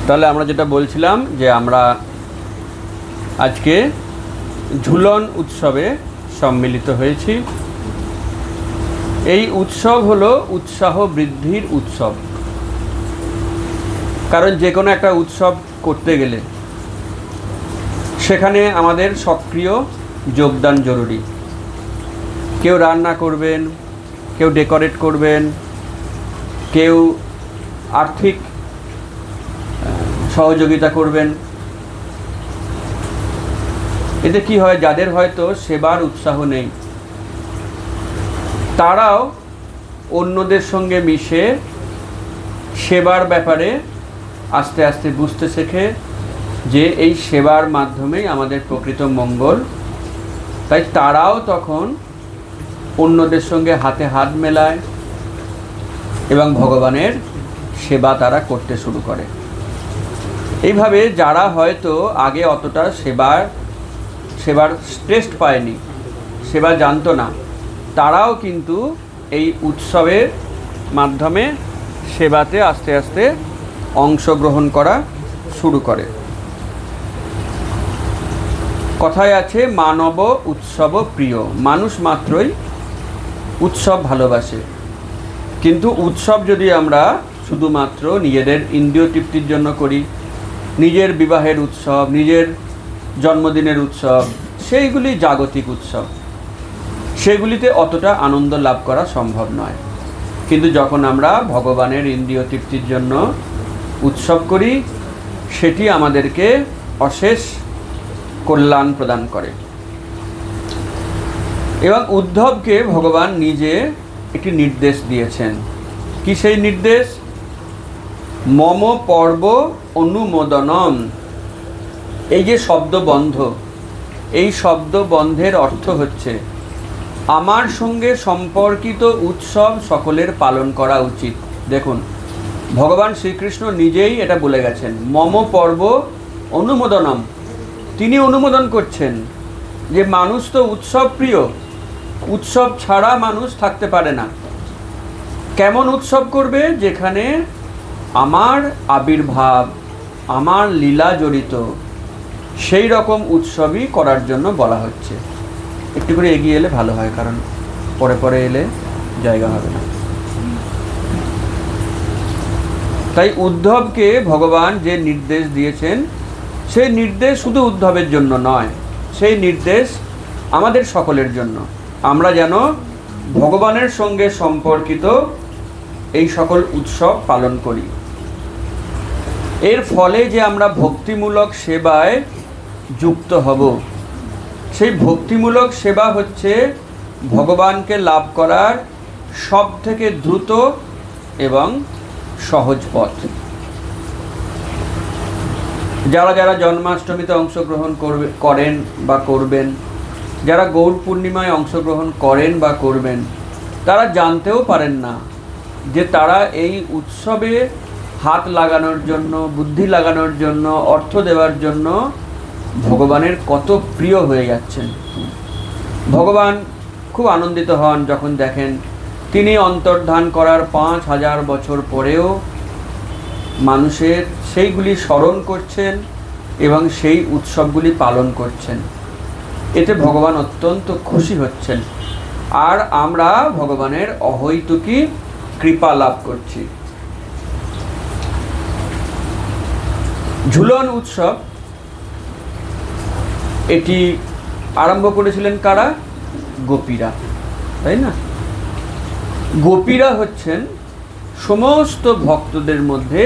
তাহলে আমরা যেটা বলছিলাম যে আমরা আজকে ঝুলন উৎসবে সম্মিলিত হয়েছি। এই উৎসব হলো উৎসাহ বৃদ্ধির উৎসব। কারণ যে কোনো একটা উৎসব করতে গেলে সেখানে আমাদের সক্রিয় যোগদান জরুরি। কেউ রান্না করবেন, কেউ ডেকোরেট করবেন, কেউ আর্থিক সহযোগিতা করবেন। এতে কি হয়, যাদের হয়তো সেবার উৎসাহ নেই তারাও অন্যদের সঙ্গে মিশে সেবার ব্যাপারে আস্তে আস্তে বুঝতে শেখে যে এই সেবার মাধ্যমেই আমাদের প্রকৃত মঙ্গল। তাই তারাও তখন অন্যদের সঙ্গে হাতে হাত মেলায় এবং ভগবানের সেবা তারা করতে শুরু করে। এইভাবে যারা হয়তো আগে অতটা সেবার টেস্ট পায়নি, সেবা জানতো না, তারাও কিন্তু এই উৎসবের মাধ্যমে সেবাতে আস্তে আস্তে অংশগ্রহণ করা শুরু করে। কথায় আছে মানব উৎসব প্রিয়। মানুষ মাত্রই উৎসব ভালোবাসে। কিন্তু উৎসব যদি আমরা শুধুমাত্র নিজেদের ইন্দ্রিয় তৃপ্তির জন্য করি, নিজের বিবাহের উৎসব, নিজের জন্মদিনের উৎসব, সেইগুলি জাগতিক উৎসব, সেগুলিতে অতটা আনন্দ লাভ করা সম্ভব নয়। কিন্তু যখন আমরা ভগবানের ইন্দ্রিয় তৃপ্তির জন্য উৎসব করি, সেটি আমাদেরকে অশেষ কল্যাণ প্রদান করে। এবং উদ্ধবকে ভগবান নিজে একটি নির্দেশ দিয়েছেন। কি সেই নির্দেশ? মম পর্ব অনুমোদনম। এই যে শব্দবন্ধ, এই শব্দবন্ধের অর্থ হচ্ছে আমার সঙ্গে সম্পর্কিত উৎসব সকলের পালন করা উচিত। দেখুন, ভগবান শ্রীকৃষ্ণ নিজেই এটা বলে গেছেন, মম পর্ব অনুমোদনম। তিনি অনুমোদন করছেন যে মানুষ তো উৎসব প্রিয়, উৎসব ছাড়া মানুষ থাকতে পারে না। কেমন উৎসব করবে? যেখানে আমার আবির্ভাব, আমার লীলা জড়িত, সেই রকম উৎসবই করার জন্য বলা হচ্ছে। একটু করে এগিয়ে এলে ভালো হয়, কারণ পরে পরে এলে জায়গা হবে না। তাই উদ্ধবকে ভগবান যে নির্দেশ দিয়েছেন, সেই নির্দেশ শুধু উদ্ধবের জন্য নয়, সেই নির্দেশ আমাদের সকলের জন্য। আমরা যেন ভগবানের সঙ্গে সম্পর্কিত এই সকল উৎসব পালন করি। এর ফলে যে আমরা ভক্তিমূলক সেবায় যুক্ত হব, সেই ভক্তিমূলক সেবা হচ্ছে ভগবানকে লাভ করার সবথেকে দ্রুত এবং সহজ পথ। যারা যারা জন্মাষ্টমীতে অংশগ্রহণ করেন বা করবেন, যারা গৌর পূর্ণিমায় অংশগ্রহণ করেন বা করবেন, তারা জানতেও পারেন না যে তারা এই উৎসবে হাত লাগানোর জন্য, বুদ্ধি লাগানোর জন্য, অর্থ দেওয়ার জন্য ভগবানের কত প্রিয় হয়ে যাচ্ছেন। ভগবান খুব আনন্দিত হন যখন দেখেন তিনি অন্তর্ধান করার 5000 বছর পরেও মানুষের সেইগুলি স্মরণ করছেন এবং সেই উৎসবগুলি পালন করছেন। এতে ভগবান অত্যন্ত খুশি হচ্ছেন, আর আমরা ভগবানের অহৈতুকী কৃপা লাভ করছি। ঝুলন উৎসব এটি আরম্ভ করেছিলেন কারা? গোপীরা, তাই না? গোপীরা হচ্ছেন সমস্ত ভক্তদের মধ্যে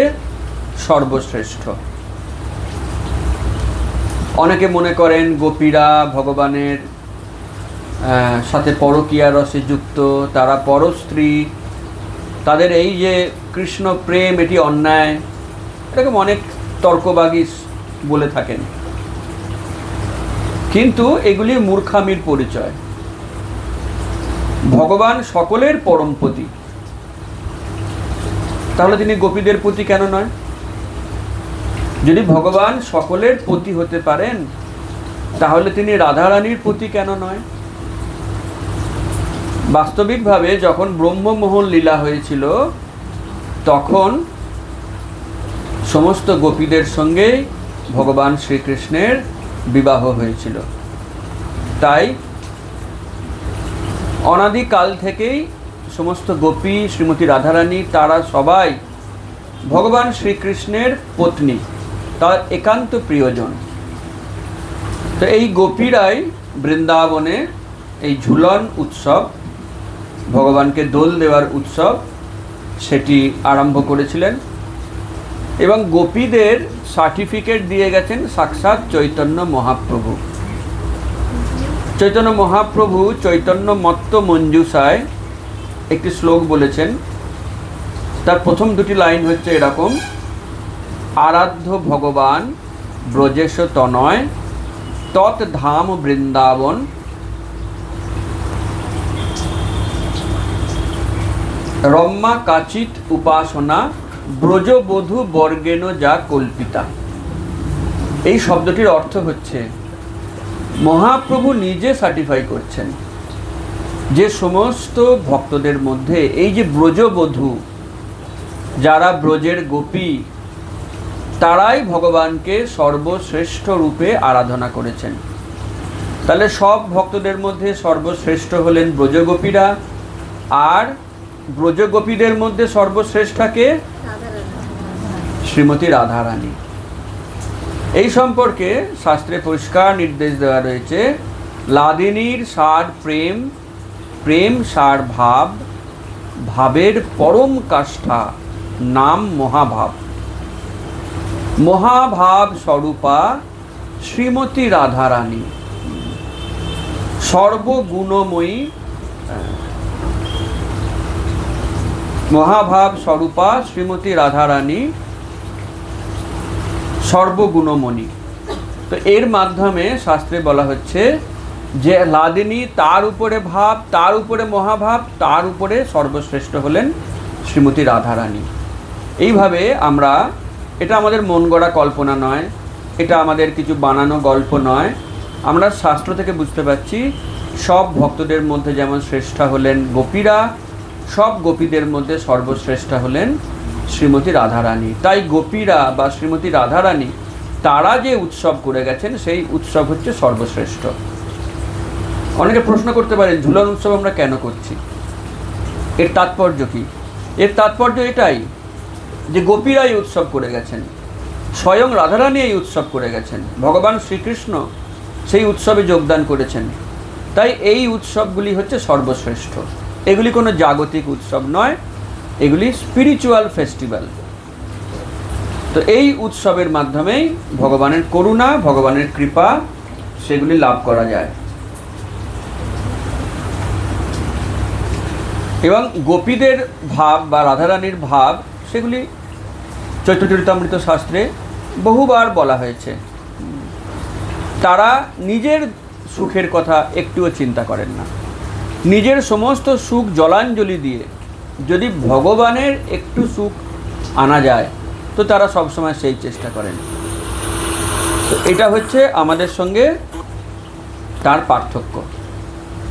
সর্বশ্রেষ্ঠ। অনেকে মনে করেন গোপীরা ভগবানের সাথে পরকীয়া রসে যুক্ত, তারা পরস্ত্রী, তাদের এই যে কৃষ্ণ প্রেম এটি অন্যায়। এটাকে অনেক তর্কবাগী বলে থাকেন, কিন্তু এগুলি মূর্খামির পরিচয়। ভগবান সকলের পরমপতি, তাহলে তিনি গোপীদের পতি কেন নয়? যদি ভগবান সকলের পতি হতে পারেন, তাহলে তিনি রাধারানীর পতি কেন নয়? বাস্তবিকভাবে যখন ব্রহ্মমোহন লীলা হয়েছিল, তখন সমস্ত গোপীদের সঙ্গেই ভগবান শ্রীকৃষ্ণের বিবাহ হয়েছিল। তাই অনাদিকাল থেকেই সমস্ত গোপী, শ্রীমতী রাধারানী, তারা সবাই ভগবান শ্রীকৃষ্ণের পত্নী, তার একান্ত প্রিয়জন। তো এই গোপীরাই বৃন্দাবনে এই ঝুলন উৎসব, ভগবানকে দোল দেওয়ার উৎসব, সেটি আরম্ভ করেছিলেন। এবং গোপীদের সার্টিফিকেট দিয়ে গেছেন সাক্ষাৎ চৈতন্য মহাপ্রভু। চৈতন্য মহাপ্রভু চৈতন্য মত্ত মঞ্জুষায় একটি শ্লোক বলেছেন। তার প্রথম দুটি লাইন হচ্ছে এরকম: আরাধ্য ভগবান ব্রজেশ তনয় তৎ ধাম বৃন্দাবন, রম্মা কাচিত উপাসনা ব্রজবধূ বর্গেন যা কল্পিতা। এই শব্দটির অর্থ হচ্ছে মহাপ্রভু নিজে সার্টিফাই করছেন যে সমস্ত ভক্তদের মধ্যে এই যে ব্রজবধূ, যারা ব্রজের গোপী, তারাই ভগবানকে সর্বশ্রেষ্ঠ রূপে আরাধনা করেছেন। তাহলে সব ভক্তদের মধ্যে সর্বশ্রেষ্ঠ হলেন ব্রজগোপীরা, আর ব্রজগোপীদের মধ্যে সর্বশ্রেষ্ঠাকে শ্রীমতী রাধারানী। এই সম্পর্কে শাস্ত্রে পরিষ্কার নির্দেশ দেওয়া রয়েছে, লাদিনীর সার প্রেম, প্রেম সার ভাব, ভাবের পরম কাষ্ঠা নাম মহাভাব। মহাভাব স্বরূপা শ্রীমতী রাধারানী, সর্বগুণময়ী। মহাভাব স্বরূপা শ্রীমতী রাধারানী সর্বগুণমণি। তো এর মাধ্যমে শাস্ত্রে বলা হচ্ছে যে লাদিনী, তার উপরে ভাব, তার উপরে মহাভাব, তার উপরে সর্বশ্রেষ্ঠ হলেন শ্রীমতী রাধারানী। এইভাবে আমরা, এটা আমাদের মন গড়া কল্পনা নয়, এটা আমাদের কিছু বানানো গল্প নয়, আমরা শাস্ত্র থেকে বুঝতে পারছি সব ভক্তদের মধ্যে যেমন শ্রেষ্ঠা হলেন গোপীরা, সব গোপীদের মধ্যে সর্বশ্রেষ্ঠা হলেন শ্রীমতী রাধারানী। তাই গোপীরা বা শ্রীমতী রাধারানী তারা যে উৎসব করে গেছেন সেই উৎসব হচ্ছে সর্বশ্রেষ্ঠ। অনেকে প্রশ্ন করতে পারেন ঝুলন উৎসব আমরা কেন করছি, এর তাৎপর্য কি? এর তাৎপর্য এটাই যে গোপীরা এই উৎসব করে গেছেন, স্বয়ং রাধারানী এই উৎসব করে গেছেন, ভগবান শ্রীকৃষ্ণ সেই উৎসবে যোগদান করেছেন। তাই এই উৎসবগুলি হচ্ছে সর্বশ্রেষ্ঠ। এগুলি কোনো জাগতিক উৎসব নয়, এগুলি স্পিরিচুয়াল ফেস্টিভ্যাল। তো এই উৎসবের মাধ্যমেই ভগবানের করুণা, ভগবানের কৃপা সেগুলি লাভ করা যায়। এবং গোপীদের ভাব বা রাধারানীর ভাব সেগুলি চৈতন্য চরিতামৃত শাস্ত্রে বহুবার বলা হয়েছে। তারা নিজের সুখের কথা একটুও চিন্তা করেন না, নিজের সমস্ত সুখ জলাঞ্জলি দিয়ে যদি ভগবানের একটু সুখ আনা যায় তো তারা সবসময় সেই চেষ্টা করেন। তো এটা হচ্ছে আমাদের সঙ্গে তার পার্থক্য,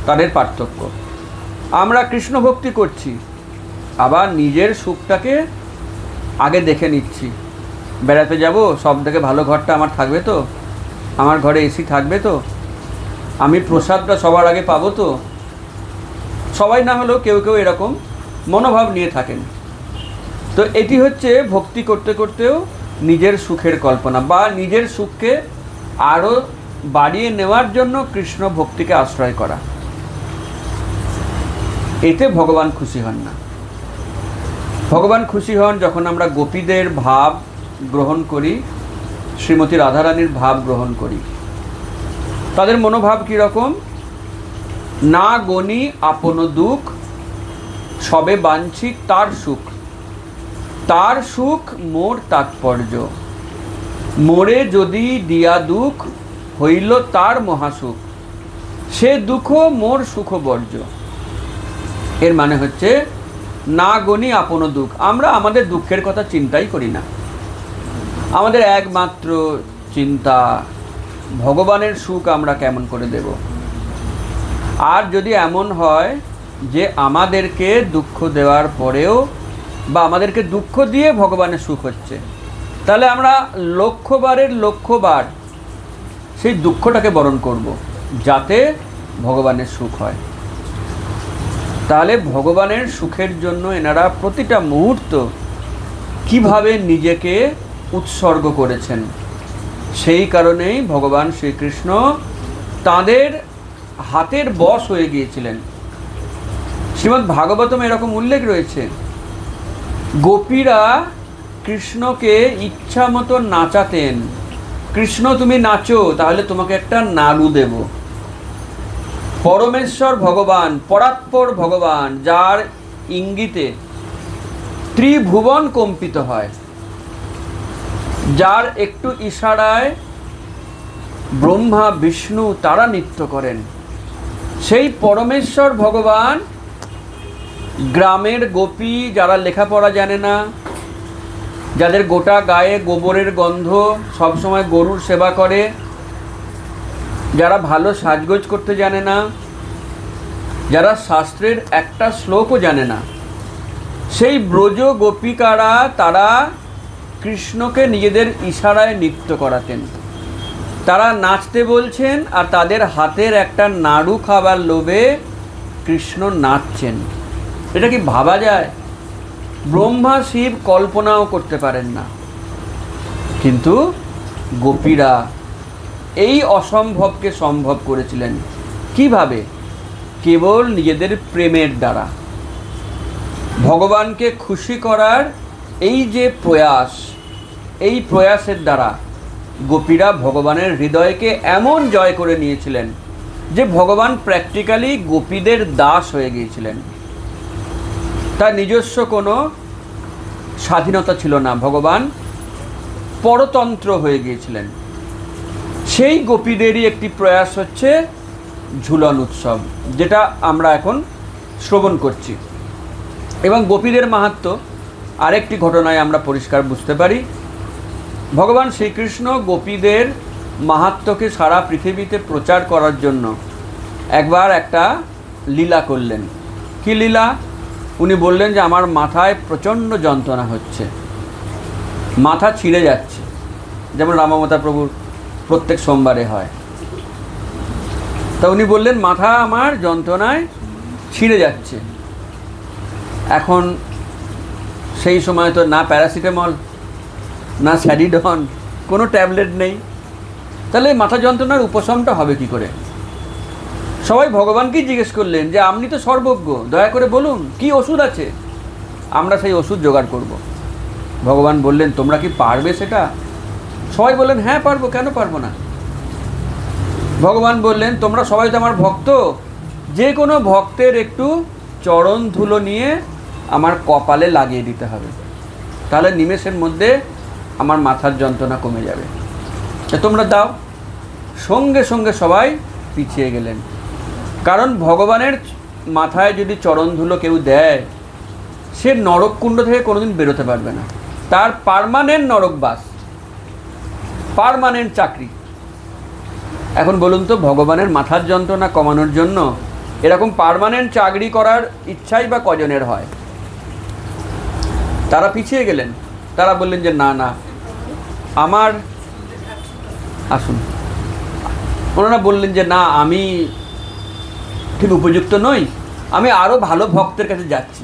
তাদের পার্থক্য। আমরা কৃষ্ণ ভক্তি করছি, আবার নিজের সুখটাকে আগে দেখে নিচ্ছি। বেড়াতে যাব, সব থেকে ভালো ঘরটা আমার থাকবে তো, আমার ঘরে এসি থাকবে তো, আমি প্রসাদটা সবার আগে পাবো তো। সবাই না হলেও কেউ কেউ এরকম মনোভাব নিয়ে থাকেন। তো এটি হচ্ছে ভক্তি করতে করতেও নিজের সুখের কল্পনা বা নিজের সুখকে আরও বাড়িয়ে নেওয়ার জন্য কৃষ্ণ ভক্তিকে আশ্রয় করা। এতে ভগবান খুশি হন না। ভগবান খুশি হন যখন আমরা গোপীদের ভাব গ্রহণ করি, শ্রীমতী রাধারানীর ভাব গ্রহণ করি। তাদের মনোভাব কীরকম? না গণি আপন দুঃখ, সবে বাঞ্ছি তার সুখ, তার সুখ মোর তাৎপর্য, মোরে যদি দিয়া দুঃখ হইল তার মহাসুখ, সে দুঃখ মোর সুখ বর্জ্য। এর মানে হচ্ছে না গণি আপন দুঃখ, আমরা আমাদের দুঃখের কথা চিন্তাই করি না। আমাদের একমাত্র চিন্তা ভগবানের সুখ আমরা কেমন করে দেব। আর যদি এমন হয় যে আমাদেরকে দুঃখ দেওয়ার পরেও বা আমাদেরকে দুঃখ দিয়ে ভগবানের সুখ হচ্ছে, তাহলে আমরা লক্ষবারের লক্ষবার সেই দুঃখটাকে বরণ করব, যাতে ভগবানের সুখ হয়। তাহলে ভগবানের সুখের জন্য এনারা প্রতিটা মুহূর্ত কিভাবে নিজেকে উৎসর্গ করেছেন, সেই কারণেই ভগবান শ্রীকৃষ্ণ তাদের হাতের বশ হয়ে গিয়েছিলেন। শ্রীমদ্ ভাগবতম এরকম উল্লেখ রয়েছে, গোপীরা কৃষ্ণকে ইচ্ছা মতো নাচাতেন। কৃষ্ণ তুমি নাচো, তাহলে তোমাকে একটা নাড়ু দেব। পরমেশ্বর ভগবান, পরাৎপর ভগবান, যার ইঙ্গিতে ত্রিভুবন কম্পিত হয়, যার একটু ইশারায় ব্রহ্মা বিষ্ণু তারা নৃত্য করেন, সেই পরমেশ্বর ভগবান গ্রামের গোপী, যারা লেখাপড়া জানে না, যাদের গোটা গায়ে গোবরের গন্ধ, সবসময় গরুর সেবা করে, যারা ভালো সাজগোজ করতে জানে না, যারা শাস্ত্রের একটা শ্লোকও জানে না, সেই ব্রজ গোপিকারা তারা কৃষ্ণকে নিজেদের ইশারায় নৃত্য করাতেন। তারা নাচতে বলছেন আর তাদের হাতের একটা নাড়ু খাবার লোভে কৃষ্ণ নাচছেন। এটা কি ভাবা যায়? ব্রহ্মা শিব কল্পনাও করতে পারেন না, কিন্তু গোপীরা এই অসম্ভবকে সম্ভব করেছিলেন। কিভাবে? কেবল নিজেদের প্রেমের দ্বারা। ভগবানকে খুশি করার এই যে প্রয়াস, এই প্রয়াসের দ্বারা গোপীরা ভগবানের হৃদয়কে এমন জয় করে নিয়েছিলেন যে ভগবান প্র্যাকটিক্যালি গোপীদের দাস হয়ে গিয়েছিলেন। তার নিজস্ব কোনো স্বাধীনতা ছিল না, ভগবান পরতন্ত্র হয়ে গিয়েছিলেন। সেই গোপীদেরই একটি প্রয়াস হচ্ছে ঝুলন উৎসব, যেটা আমরা এখন শ্রবণ করছি। এবং গোপীদের মাহাত্ম্য আরেকটি ঘটনায় আমরা পরিষ্কার বুঝতে পারি। ভগবান শ্রীকৃষ্ণ গোপীদের মাহাত্ম্যকে সারা পৃথিবীতে প্রচার করার জন্য একবার একটা লীলা করলেন। কি লীলা? উনি বললেন যে আমার মাথায় প্রচণ্ড যন্ত্রণা হচ্ছে, মাথা ছিঁড়ে যাচ্ছে, যেমন রামাবতার প্রভুর প্রত্যেক সোমবারে হয়। তা উনি বললেন মাথা আমার যন্ত্রণায় ছিঁড়ে যাচ্ছে। এখন সেই সময় তো না প্যারাসিটামল, না স্যারিডন, কোনো ট্যাবলেট নেই। তাহলে মাথা যন্ত্রণার উপশমটা হবে কি করে? সবাই ভগবানকেই জিজ্ঞেস করলেন যে আপনি তো সর্বজ্ঞ, দয়া করে বলুন কি ওষুধ আছে, আমরা সেই ওষুধ জোগাড় করব। ভগবান বললেন তোমরা কি পারবে সেটা? সবাই বললেন হ্যাঁ পারবো, কেন পারবো না। ভগবান বললেন তোমরা সবাই তো আমার ভক্ত, যে কোনো ভক্তের একটু চরণ ধুলো নিয়ে আমার কপালে লাগিয়ে দিতে হবে, তাহলে নিমেষের মধ্যে আমার মাথার যন্ত্রণা কমে যাবে। তোমরা দাও। সঙ্গে সঙ্গে সবাই পিছিয়ে গেলেন, কারণ ভগবানের মাথায় যদি চরণ ধুলো কেউ দেয়, সে নরককুণ্ড থেকে কোনোদিন বেরোতে পারবে না। তার পার্মানেন্ট নরকবাস, পার্মানেন্ট চাকরি। এখন বলুন তো, ভগবানের মাথার যন্ত্রণা কমানোর জন্য এরকম পার্মানেন্ট চাকরি করার ইচ্ছাই বা কজনের হয়? তারা পিছিয়ে গেলেন। তারা বললেন যে না না, আমার আসুন। ওনারা বললেন যে না, আমি ঠিক উপযুক্ত নই, আমি আরও ভালো ভক্তের কাছে যাচ্ছি,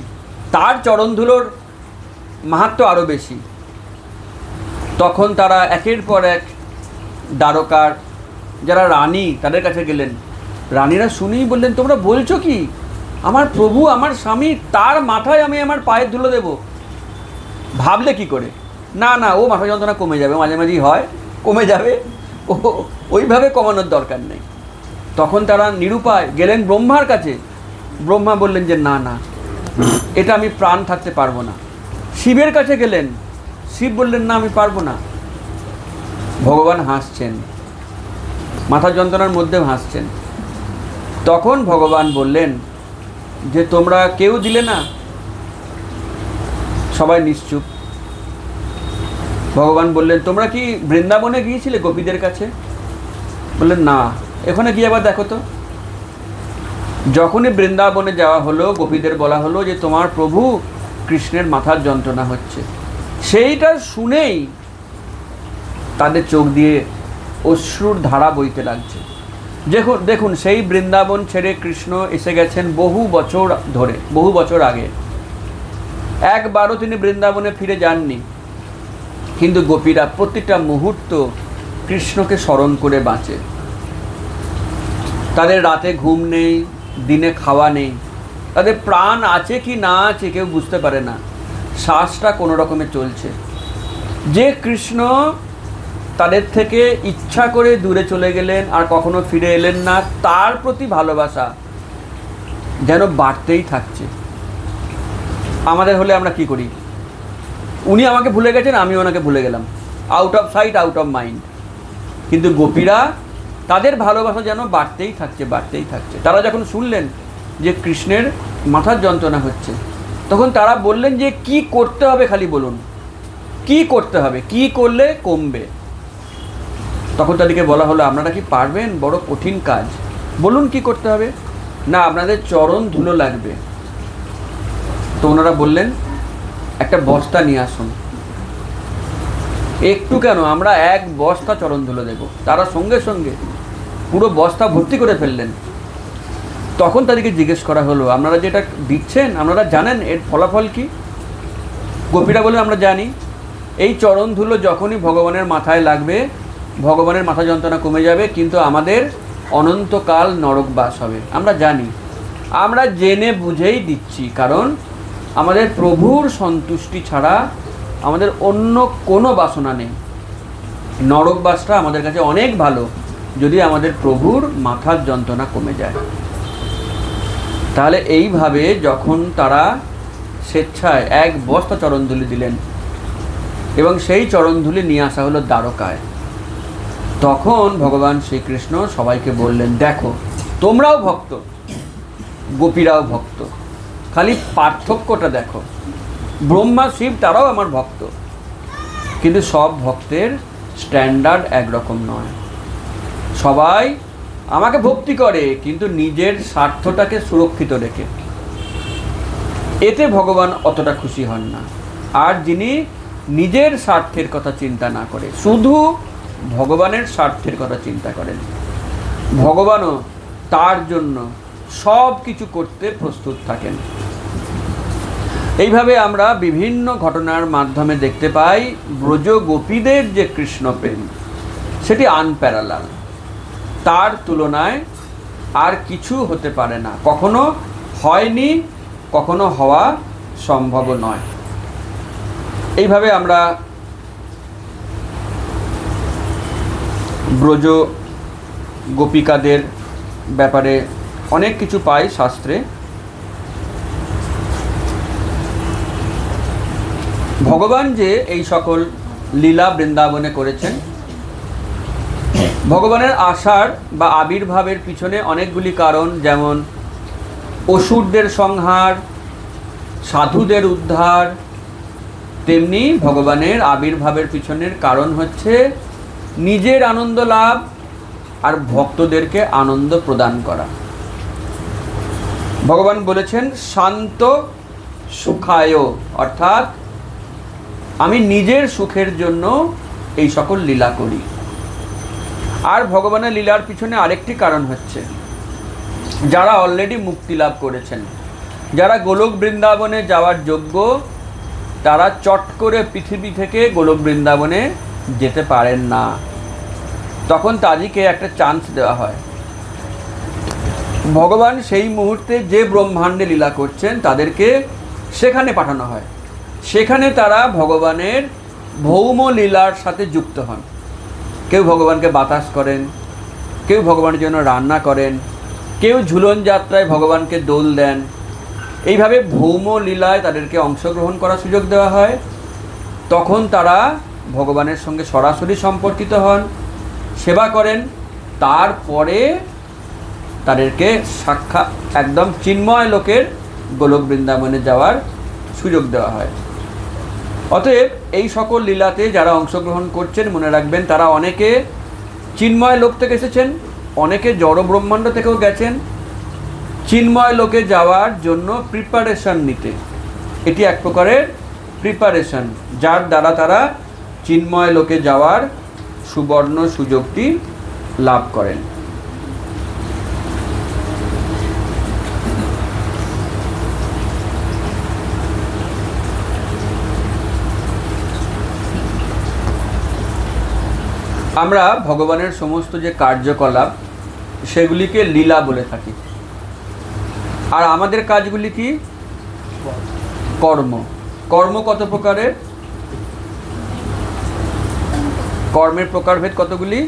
তার চরণধুলোর মাহাত্ম্য আরও বেশি। তখন তারা একের পর এক দ্বারকার যারা রানী, তাদের কাছে গেলেন। রানীরা শুনেই বললেন তোমরা বলছো কি? আমার প্রভু, আমার স্বামী, তার মাথায় আমি আমার পায়ের ধুলো দেব? ভাবলে কি করে? না না, ও মাথা যন্ত্রণা কমে যাবে, মাঝে মাঝেই হয়, কমে যাবে, ও ওইভাবে কমানোর দরকার নেই। তখন তারা নিরুপায় গেলেন ব্রহ্মার কাছে। ব্রহ্মা বললেন যে না না, এটা আমি প্রাণ থাকতে পারবো না। শিবের কাছে গেলেন, শিব বললেন না, আমি পারবো না। ভগবান হাসছেন, মাথা যন্ত্রণার মধ্যেও হাসছেন। তখন ভগবান বললেন যে তোমরা কেউ দিলে না? সবাই নিশ্চুপ। ভগবান বললেন তোমরা কি বৃন্দাবনে গিয়েছিলে গোপীদের কাছে? বললেন না। এখানে গিয়ে আবার দেখো তো। যখনই বৃন্দাবনে যাওয়া হলো, গোপীদের বলা হলো যে তোমার প্রভু কৃষ্ণের মাথার যন্ত্রণা হচ্ছে। সেইটা শুনেই তাদের চোখ দিয়ে অশ্রুর ধারা বইতে লাগছে। দেখুন সেই বৃন্দাবন ছেড়ে কৃষ্ণ এসে গেছেন বহু বছর ধরে, বহু বছর আগে। একবারও তিনি বৃন্দাবনে ফিরে যাননি, কিন্তু গোপীরা প্রতিটা মুহূর্ত কৃষ্ণকে স্মরণ করে বাঁচে। তাদের রাতে ঘুম নেই, দিনে খাওয়া নেই, তাদের প্রাণ আছে কি না আছে কেউ বুঝতে পারে না, শ্বাসটা কোনো রকমে চলছে। যে কৃষ্ণ তাদের থেকে ইচ্ছা করে দূরে চলে গেলেন আর কখনো ফিরে এলেন না, তার প্রতি ভালোবাসা যেন বাড়তেই থাকছে। আমাদের হলে আমরা কি করি? উনি আমাকে ভুলে গেছেন, আমি ওনাকে ভুলে গেলাম, out of sight out of mind. কিন্তু গোপীরা তাদের ভালোবাসা যেন বাড়তেই থাকছে, বাড়তেই থাকছে। তারা যখন শুনলেন যে কৃষ্ণের মাথার যন্ত্রণা হচ্ছে, তখন তারা বললেন যে কি করতে হবে, খালি বলুন কি করতে হবে, কি করলে কমবে। তখন তাদেরকে বলা হলো, আপনারা কি পারবেন? বড় কঠিন কাজ, বলুন কি করতে হবে। না, আপনাদের চরণ ধুলো লাগবে। তো ওনারা বললেন একটা বস্তা নিয়ে আসুন। একটু কেন, আমরা এক বস্তা চরণ ধুলো দেব। তারা সঙ্গে সঙ্গে পুরো বস্তা ভর্তি করে ফেললেন। তখন তাদেরকে জিজ্ঞেস করা হলো, আপনারা যেটা দিচ্ছেন আপনারা জানেন এর ফলাফল কি? গোপীরা বলে, আমরা জানি এই চরণ ধুলো যখনই ভগবানের মাথায় লাগবে, ভগবানের মাথা যন্ত্রণা কমে যাবে, কিন্তু আমাদের অনন্তকাল নরকবাস হবে। আমরা জানি, আমরা জেনে বুঝেই দিচ্ছি, কারণ আমাদের প্রভুর সন্তুষ্টি ছাড়া আমাদের অন্য কোনো বাসনা নেই। নরকবাসটা আমাদের কাছে অনেক ভালো যদি আমাদের প্রভুর মাথার যন্ত্রণা কমে যায়। তাহলে এইভাবে যখন তারা স্বেচ্ছায় এক বস্তা চরণধুলি দিলেন এবং সেই চরণধুলি নিয়ে আসা হলো দ্বারকায়, তখন ভগবান শ্রীকৃষ্ণ সবাইকে বললেন, দেখো তোমরাও ভক্ত, গোপীরাও ভক্ত, খালি পার্থক্যটা দেখো। ব্রহ্মা শিব তারাও আমার ভক্ত, কিন্তু সব ভক্তের স্ট্যান্ডার্ড একরকম নয়। সবাই আমাকে ভক্তি করে কিন্তু নিজের স্বার্থটাকে সুরক্ষিত রেখে। এতে ভগবান অতটা খুশি হন না। আর যিনি নিজের স্বার্থের কথা চিন্তা না করে শুধু ভগবানের স্বার্থের কথা চিন্তা করেন, ভগবানও তার জন্য সব কিছু করতে প্রস্তুত থাকেন। এইভাবে আমরা বিভিন্ন ঘটনার মাধ্যমে দেখতে পাই ব্রজ গোপীদের যে কৃষ্ণ প্রেম, সেটি আনপ্যারালাল। তার তুলনায় আর কিছু হতে পারে না, কখনো হয়নি, কখনো হওয়া সম্ভব নয়। এইভাবে আমরা ব্রজ গোপিকাদের ব্যাপারে অনেক কিছু পাই শাস্ত্রে। ভগবান যে এই সকল লীলা বৃন্দাবনে করেছেন, ভগবানের আসার বা আবির্ভাবের পিছনে অনেকগুলি কারণ, যেমন অসুরদের সংহার, সাধুদের উদ্ধার, তেমনি ভগবানের আবির্ভাবের পিছনের কারণ হচ্ছে নিজের আনন্দ লাভ আর ভক্তদেরকে আনন্দ প্রদান করা। ভগবান বলেছেন শান্ত সুখায়, অর্থাৎ আমি নিজের সুখের জন্য এই সকল লীলা করি। আর ভগবানের লীলার পিছনে আরেকটি কারণ হচ্ছে যারা অলরেডি মুক্তি লাভ করেছেন, যারা গোলক বৃন্দাবনে যাওয়ার যোগ্য, তারা চট করে পৃথিবী থেকে গোলক বৃন্দাবনে যেতে পারেন না। তখন তাদেরকে একটা চান্স দেওয়া হয়। ভগবান সেই মুহূর্তে যে ব্রহ্মাণ্ডে লীলা করছেন তাদেরকে সেখানে পাঠানো হয়। সেখানে তারা ভগবানের ভৌম লীলার সাথে যুক্ত হন। কেউ ভগবানকে বাতাস করেন, কেউ ভগবানের জন্য রান্না করেন, কেউ ঝুলন যাত্রায় ভগবানকে দোল দেন। এইভাবে ভৌম লীলায় তাদেরকে অংশগ্রহণ করার সুযোগ দেওয়া হয়। তখন তারা ভগবানের সঙ্গে সরাসরি সম্পর্কিত হন, সেবা করেন। তারপরে তাদেরকে সাক্ষাৎ একদম চিন্ময় লোকের গোলক বৃন্দাবনে যাওয়ার সুযোগ দেওয়া হয়। অতএব এই সকল লীলাতে যারা অংশগ্রহণ করছেন, মনে রাখবেন তারা অনেকে চিন্ময় লোক থেকে এসেছেন, অনেকে জড় ব্রহ্মাণ্ড থেকেও গেছেন চিন্ময় লোকে যাওয়ার জন্য প্রিপারেশন নিতে। এটি এক প্রকারের প্রিপারেশন, যার দ্বারা তারা চিন্ময় লোকে যাওয়ার সুবর্ণ সুযোগটি লাভ করেন। আমরা ভগবানের সমস্ত যে কার্যকলাপ সেগুলিকে লীলা বলে থাকি। আর আমাদের কাজগুলি কি? কর্ম। কর্ম কত প্রকারের? কর্মের প্রকারভেদ কতগুলি?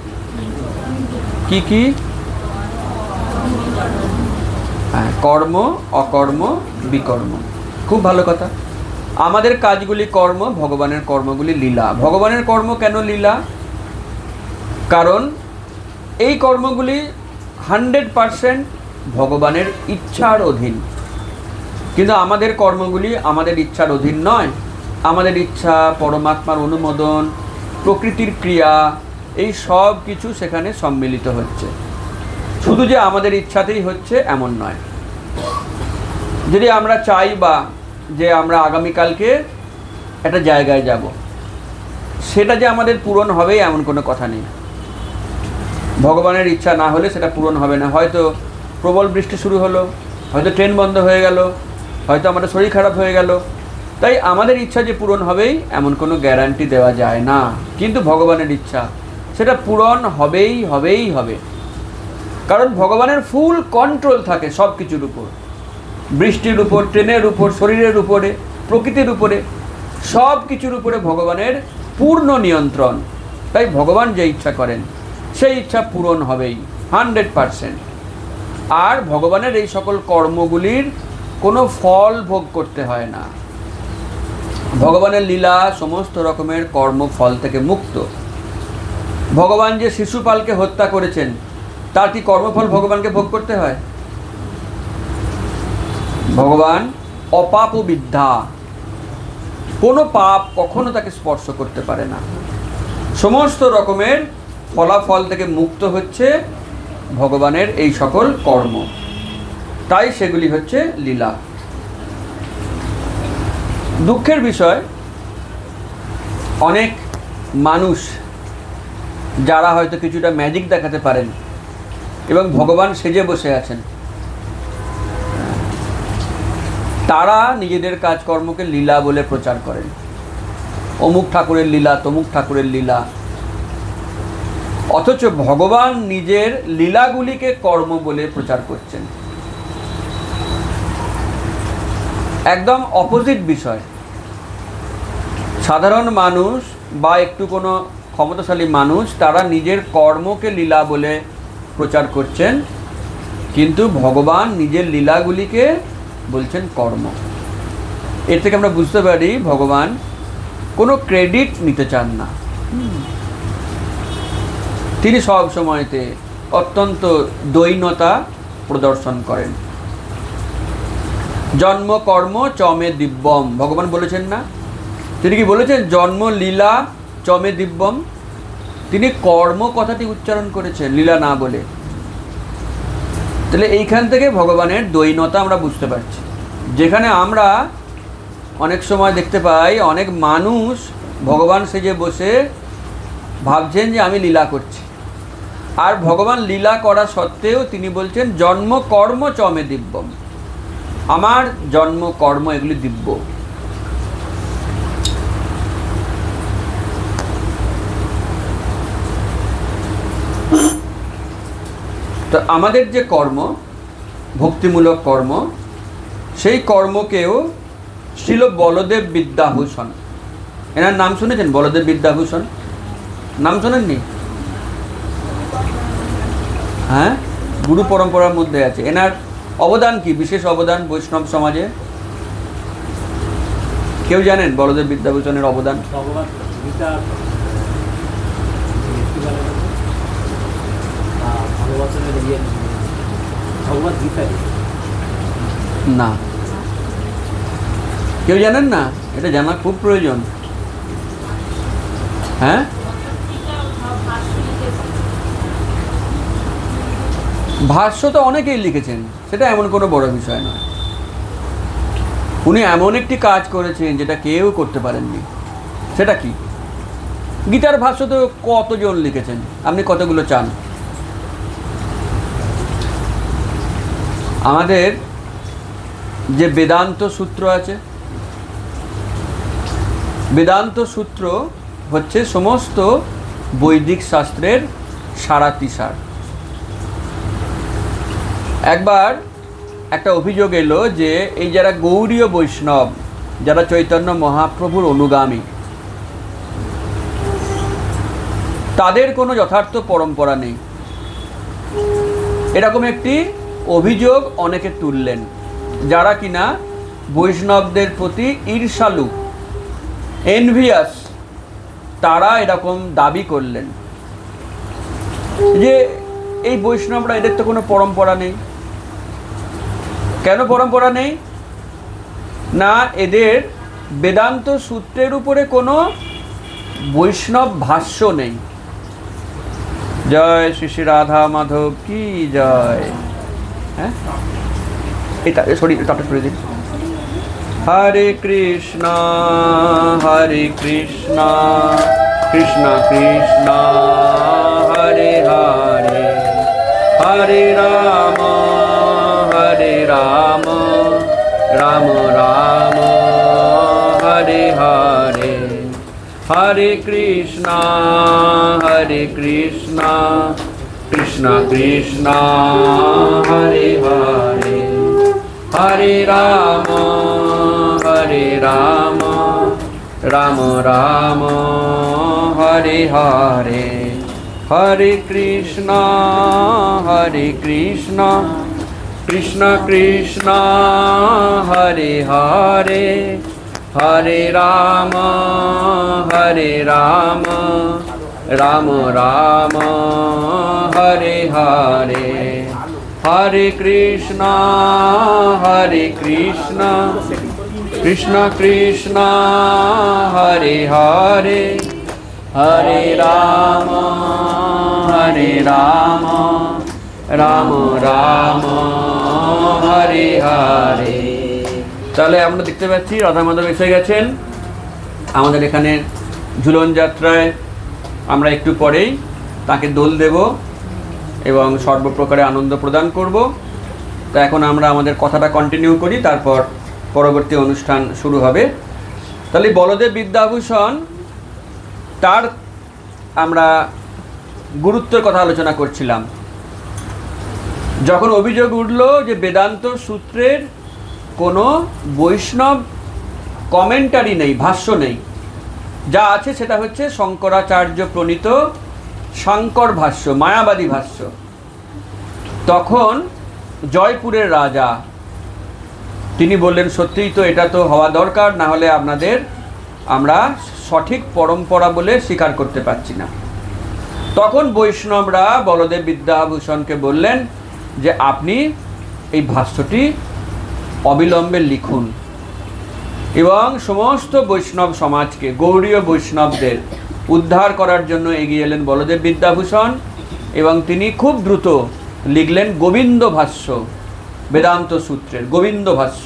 কি কি? হ্যাঁ, কর্ম, অকর্ম, বিকর্ম। খুব ভালো কথা। আমাদের কাজগুলি কর্ম, ভগবানের কর্মগুলি লীলা। ভগবানের কর্ম কেন লীলা? কারণ এই কর্মগুলি 100% ভগবানের ইচ্ছার অধীন। কিন্তু আমাদের কর্মগুলি আমাদের ইচ্ছার অধীন নয়। আমাদের ইচ্ছা, পরমাত্মার অনুমোদন, প্রকৃতির ক্রিয়া, এই সব কিছু সেখানে সম্মিলিত হচ্ছে। শুধু যে আমাদের ইচ্ছাতেই হচ্ছে এমন নয়। যদি আমরা চাই বা যে আমরা আগামীকালকে একটা জায়গায় যাব, সেটা যে আমাদের পূরণ হবেই এমন কোনো কথা নেই। ভগবানের ইচ্ছা না হলে সেটা পূরণ হবে না। হয়তো প্রবল বৃষ্টি শুরু হলো, হয়তো ট্রেন বন্ধ হয়ে গেল, হয়তো আমাদের শরীর খারাপ হয়ে গেল। তাই আমাদের ইচ্ছা যে পূরণ হবেই এমন কোনো গ্যারান্টি দেওয়া যায় না। কিন্তু ভগবানের ইচ্ছা সেটা পূরণ হবেই হবেই হবে। কারণ ভগবানের ফুল কন্ট্রোল থাকে সব কিছুর উপর। বৃষ্টির উপর, ট্রেনের উপর, শরীরের উপরে, প্রকৃতির উপরে, সব কিছুর উপরে ভগবানের পূর্ণ নিয়ন্ত্রণ। তাই ভগবান যে ইচ্ছা করেন সেই ইচ্ছা পূরণ হবেই 100%। আর ভগবানের এই সকল কর্মগুলির কোনো ফল ভোগ করতে হয় না। ভগবানের লীলা সমস্ত রকমের কর্মফল থেকে মুক্ত। ভগবান যে শিশুপালকে হত্যা করেছেন তার কি কর্মফল ভগবানকে ভোগ করতে হয়? ভগবান অপাপ বিদ্যা, কোনো পাপ কখনো তাকে স্পর্শ করতে পারে না। সমস্ত রকমের ফলাফল থেকে মুক্ত হচ্ছে ভগবানের এই সকল কর্ম। তাই সেগুলি হচ্ছে লীলা। দুঃখের বিষয়, অনেক মানুষ যারা হয়তো কিছুটা ম্যাজিক দেখাতে পারেন এবং ভগবান সেজে বসে আছেন, তারা নিজেদের কাজকর্মকে লীলা বলে প্রচার করেন। অমুক ঠাকুরের লীলা, তমুক ঠাকুরের লীলা। অথচ ভগবান নিজের লীলাগুলিকে কর্ম বলে প্রচার করছেন। একদম অপোজিট বিষয়। সাধারণ মানুষ বা একটু কোনো ক্ষমতাশালী মানুষ তারা নিজের কর্মকে লীলা বলে প্রচার করছেন, কিন্তু ভগবান নিজের লীলাগুলিকে বলছেন কর্ম। এর থেকে আমরা বুঝতে পারি ভগবান কোনো ক্রেডিট নিতে চান না। তিনি সব সময়তে অত্যন্ত দৈন্যতা প্রদর্শন করেন। জন্ম কর্ম চমে দিব্যম, ভগবান বলেছেন না? তিনি কি বলেছেন জন্ম লীলা চমে দিব্যম? তিনি কর্ম কথাটি উচ্চারণ করেছেন, লীলা না বলে। তাহলে এইখান থেকে ভগবানের দৈন্যতা আমরা বুঝতে পারছি। যেখানে আমরা অনেক সময় দেখতে পাই অনেক মানুষ ভগবান সেজে বসে ভাবছেন যে আমি লীলা করছি, আর ভগবান লীলা করা সত্ত্বেও তিনি বলছেন জন্ম কর্ম চমে দিব্যম, আমার জন্ম কর্ম এগুলি দিব্য। তো আমাদের যে কর্ম, ভক্তিমূলক কর্ম, সেই কর্মকেও শ্রীল বলদেব বিদ্যাভূষণ, এনার নাম শুনেছেন? বলদেব বিদ্যাভূষণ নাম শোনেননি? হ্যাঁ, গুরু পরম্পরার মধ্যে আছে। এনার অবদান কি, বিশেষ অবদান বৈষ্ণব সমাজে? কেউ জানেন বলদেব বিদ্যাভূষণের অবদান? না, কেউ জানেন না? এটা জানা খুব প্রয়োজন। হ্যাঁ, ভাষ্য তো অনেকেই লিখেছেন, সেটা এমন কোনো বড় বিষয় নয়। উনি এমন একটি কাজ করেছেন যেটা কেউ করতে পারেননি। সেটা কি? গীতার ভাষ্য তো কতজন লিখেছেন, আপনি কতগুলো চান? আমাদের যে বেদান্ত সূত্র আছে, বেদান্ত সূত্র হচ্ছে সমস্ত বৈদিক শাস্ত্রের সারাতিসার। একবার একটা অভিযোগ এলো যে এই যারা গৌড়ীয় বৈষ্ণব, যারা চৈতন্য মহাপ্রভুর অনুগামী, তাদের কোনো যথার্থ পরম্পরা নেই, এরকম একটি অভিযোগ অনেকে তুললেন, যারা কিনা বৈষ্ণবদের প্রতি ঈর্ষালু, এনভিয়াস, তারা এরকম দাবি করলেন যে এই বৈষ্ণবরা, এদের তো কোনো পরম্পরা নেই। কেন পরম্পরা নেই? না, এদের বেদান্ত সূত্রের উপরে কোনো বৈষ্ণব ভাষ্য নেই। জয় শ্রী শ্রী রাধা মাধব কি জয়। হ্যাঁ, এটা তারপরে সরিয়ে দিন। হরে কৃষ্ণ কৃষ্ণ কৃষ্ণ হরে হরে, হরে রাম রাম রাম হরে হরে, হরে কৃষ্ণ কৃষ্ণ কৃষ্ণ হরে হরে, হরে রাম রাম রাম হরে হরে, হরে কৃষ্ণ কৃষ্ণ কৃষ্ণ হরে হরে, হরে রাম রাম রাম হরে হরে, হরে কৃষ্ণ কৃষ্ণ কৃষ্ণ হরে হরে, হরে রাম রাম রাম হরে হরে। তাহলে আমরা দেখতে পাচ্ছি রাধা মাধব এসে গেছেন আমাদের এখানে ঝুলন যাত্রায়। আমরা একটু পরেই তাকে দোল দেব এবং সর্বপ্রকারে আনন্দ প্রদান করব। তো এখন আমরা আমাদের কথাটা কন্টিনিউ করি, তারপর পরবর্তী অনুষ্ঠান শুরু হবে। তাহলে বলদেব বিদ্যাভূষণ, তার আমরা গুরুত্বের কথা আলোচনা করছিলাম। যখন অভিযোগ উঠল যে বেদান্ত সূত্রের কোনো বৈষ্ণব কমেন্টারি নেই, ভাষ্য নেই, যা আছে সেটা হচ্ছে শঙ্করাচার্য প্রণীত শঙ্কর ভাষ্য, মায়াবাদী ভাষ্য, তখন জয়পুরের রাজা তিনি বললেন সত্যিই তো এটা তো হওয়া দরকার, না হলে আমরা সঠিক পরম্পরা বলে স্বীকার করতে পারছি না। তখন বৈষ্ণবরা বলদেব বিদ্যাভূষণকে বললেন যে আপনি এই ভাষ্যটি অবিলম্বে লিখুন, এবং সমস্ত বৈষ্ণব সমাজকে, গৌড়ীয় বৈষ্ণবদের উদ্ধার করার জন্য এগিয়ে এলেন বলদেব বিদ্যাভূষণ, এবং তিনি খুব দ্রুত লিখলেন গোবিন্দ ভাষ্য, বেদান্ত সূত্রের গোবিন্দ ভাষ্য।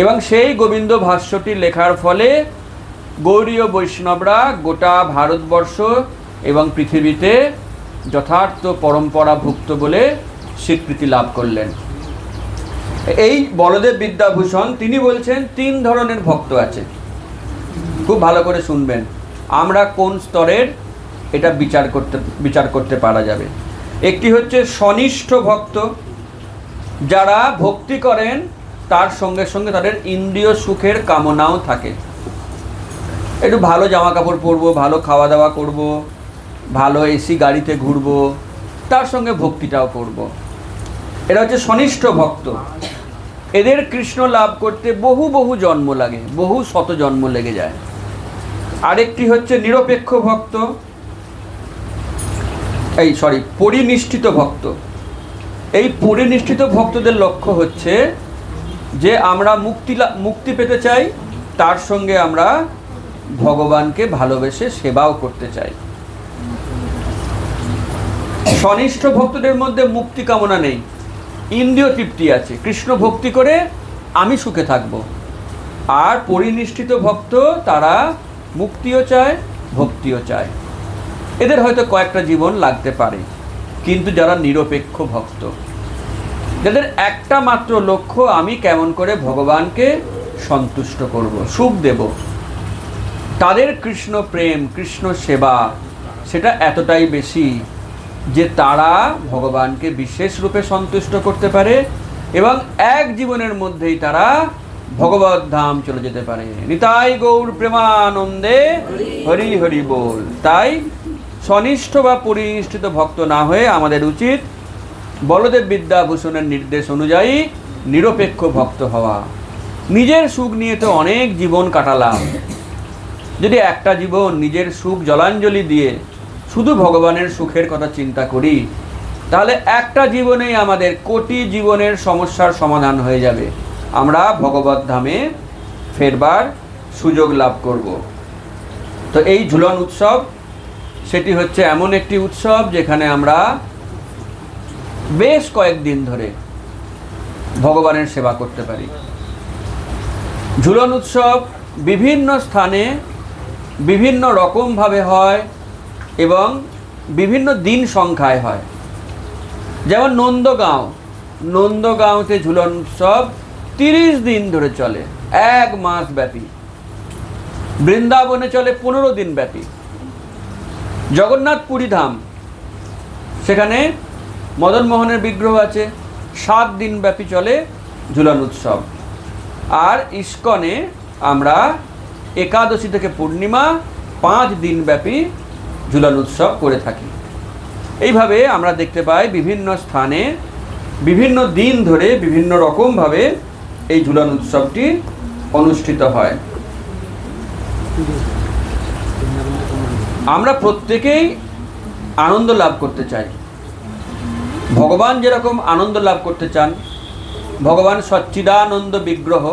এবং সেই গোবিন্দ ভাষ্যটি লেখার ফলে গৌড়ীয় বৈষ্ণবরা গোটা ভারতবর্ষ এবং পৃথিবীতে যথার্থ পরম্পরাভুক্ত বলে স্বীকৃতি লাভ করলেন। এই বলদেব বিদ্যাভূষণ তিনি বলছেন 3 ধরনের ভক্ত আছে, খুব ভালো করে শুনবেন, আমরা কোন স্তরের এটা বিচার করতে পারা যাবে। একটি হচ্ছে স্বনিষ্ঠ ভক্ত, যারা ভক্তি করেন তার সঙ্গে সঙ্গে তাদের ইন্দ্রিয় সুখের কামনাও থাকে, একটু ভালো জামা কাপড় পরবো, ভালো খাওয়া দাওয়া করব, ভালো এসি গাড়িতে ঘুরবো, তার সঙ্গে ভক্তিটাও করব। এটা হচ্ছে স্বনিষ্ঠ ভক্ত। এদের কৃষ্ণ লাভ করতে বহু বহু জন্ম লাগে, বহু শত জন্ম লেগে যায়। আরেকটি হচ্ছে নিরপেক্ষ ভক্ত, পরিনিষ্ঠিত ভক্ত। এই পরিনিষ্ঠিত ভক্তদের লক্ষ্য হচ্ছে যে আমরা মুক্তি পেতে চাই, তার সঙ্গে আমরা ভগবানকে ভালোবেসে সেবাও করতে চাই। স্বনিষ্ঠ ভক্তদের মধ্যে মুক্তি কামনা নেই, ইন্দ্রিয় তৃপ্তি আছে, কৃষ্ণ ভক্তি করে আমি সুখে থাকব। আর পরিনিষ্ঠিত ভক্ত তারা মুক্তিও চায়, ভক্তিও চায়। এদের হয়তো কয়েকটা জীবন লাগতে পারে, কিন্তু যারা নিরপেক্ষ ভক্ত, যাদের একটা মাত্র লক্ষ্য, আমি কেমন করে ভগবানকে সন্তুষ্ট করব, সুখ দেব, তাদের কৃষ্ণ প্রেম, কৃষ্ণ সেবা সেটা এতটাই বেশি যে তারা ভগবানকে বিশেষ রূপে সন্তুষ্ট করতে পারে এবং এক জীবনের মধ্যেই তারা ভগবত ধাম চলে যেতে পারে। নিতাই গৌর প্রেমানন্দে হরি হরি বল। তাই স্বনিষ্ঠ বা পরিনিষ্ঠিত ভক্ত না হয়ে আমাদের উচিত বলদেব বিদ্যাভূষণের নির্দেশ অনুযায়ী নিরপেক্ষ ভক্ত হওয়া। নিজের সুখ নিয়ে তো অনেক জীবন কাটালাম, যদি একটা জীবন নিজের সুখ জলাঞ্জলি দিয়ে শুধু ভগবানের সুখের কথা চিন্তা করি, তাহলে একটা জীবনেই আমাদের কোটি জীবনের সমস্যার সমাধান হয়ে যাবে। আমরা ভগবত ধামে ফেরবার সুযোগ লাভ করব। তো এই ঝুলন উৎসব সেটি হচ্ছে এমন একটি উৎসব যেখানে আমরা বেশ কয়েকদিন ধরে ভগবানের সেবা করতে পারি। ঝুলন উৎসব বিভিন্ন স্থানে বিভিন্ন রকমভাবে হয় এবং বিভিন্ন দিন সংখ্যায় হয়। যেমন নন্দগাঁওতে ঝুলন উৎসব 30 দিন ধরে চলে, 1 মাস ব্যাপী। বৃন্দাবনে চলে 15 দিন ব্যাপী। জগন্নাথ পুরী ধাম, সেখানে মদন মোহনের বিগ্রহ আছে, 7 দিন ব্যাপী চলে ঝুলন উৎসব। আর ইস্কনে আমরা একাদশী থেকে পূর্ণিমা 5 দিন ব্যাপী ঝুলন উৎসব করে থাকি। এইভাবে আমরা দেখতে পাই বিভিন্ন স্থানে বিভিন্ন দিন ধরে বিভিন্ন রকমভাবে এই ঝুলন উৎসবটি অনুষ্ঠিত হয়। আমরা প্রত্যেকেই আনন্দ লাভ করতে চাই। ভগবান যেরকম আনন্দ লাভ করতে চান, ভগবান সচ্চিদানন্দ বিগ্রহ,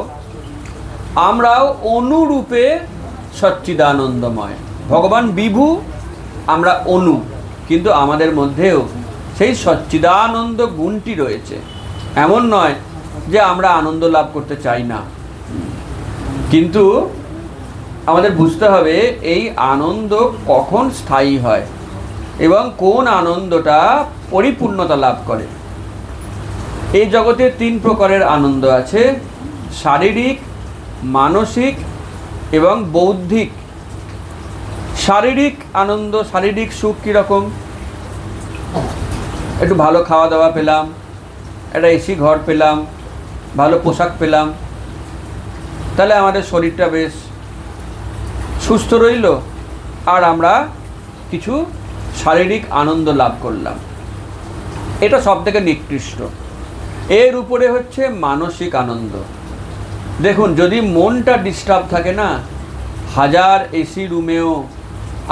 আমরাও অনুরূপে সচ্চিদানন্দময়। ভগবান বিভু, আমরা অনু, কিন্তু আমাদের মধ্যেও সেই সচ্চিদানন্দ গুণটি রয়েছে। এমন নয় যে আমরা আনন্দ লাভ করতে চাই না, কিন্তু আমাদের বুঝতে হবে এই আনন্দ কখন স্থায়ী হয় এবং কোন আনন্দটা পরিপূর্ণতা লাভ করে। এই জগতে 3 প্রকারের আনন্দ আছে: শারীরিক, মানসিক এবং বৌদ্ধিক। শারীরিক আনন্দ, শারীরিক সুখ কীরকম? একটু ভালো খাওয়া দাওয়া পেলাম, একটা এসি ঘর পেলাম, ভালো পোশাক পেলাম, তাহলে আমাদের শরীরটা বেশ সুস্থ রইল আর আমরা কিছু শারীরিক আনন্দ লাভ করলাম। এটা সবথেকে নিকৃষ্ট। এর উপরে হচ্ছে মানসিক আনন্দ। দেখুন, যদি মনটা ডিস্টার্ব থাকে না, 1000 এসি রুমেও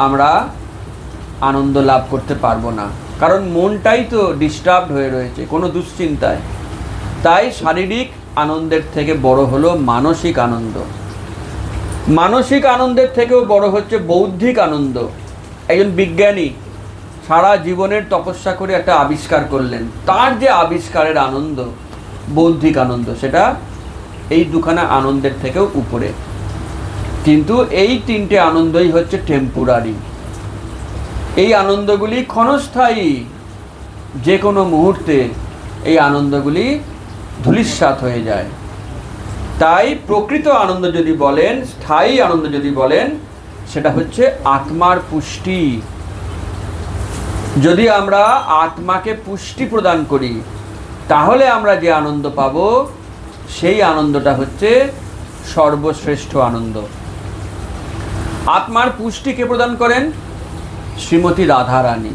আমরা আনন্দ লাভ করতে পারবো না, কারণ মনটাই তো ডিস্টার্বড হয়ে রয়েছে কোনো দুশ্চিন্তায়। তাই শারীরিক আনন্দের থেকে বড় হলো মানসিক আনন্দ। মানসিক আনন্দের থেকেও বড় হচ্ছে বৌদ্ধিক আনন্দ। একজন বিজ্ঞানী সারা জীবনের তপস্যা করে একটা আবিষ্কার করলেন, তার যে আবিষ্কারের আনন্দ, বৌদ্ধিক আনন্দ, সেটা এই দুখানা আনন্দের থেকেও উপরে। কিন্তু এই 3টে আনন্দই হচ্ছে টেম্পোরারি। এই আনন্দগুলি ক্ষণস্থায়ী, যে কোনো মুহূর্তে এই আনন্দগুলি ধূলিসাৎ হয়ে যায়। তাই প্রকৃত আনন্দ যদি বলেন, স্থায়ী আনন্দ যদি বলেন, সেটা হচ্ছে আত্মার পুষ্টি। যদি আমরা আত্মাকে পুষ্টি প্রদান করি, তাহলে আমরা যে আনন্দ পাব, সেই আনন্দটা হচ্ছে সর্বশ্রেষ্ঠ আনন্দ। আত্মার পুষ্টি কে প্রদান করেন? শ্রীমতী রাধারানী।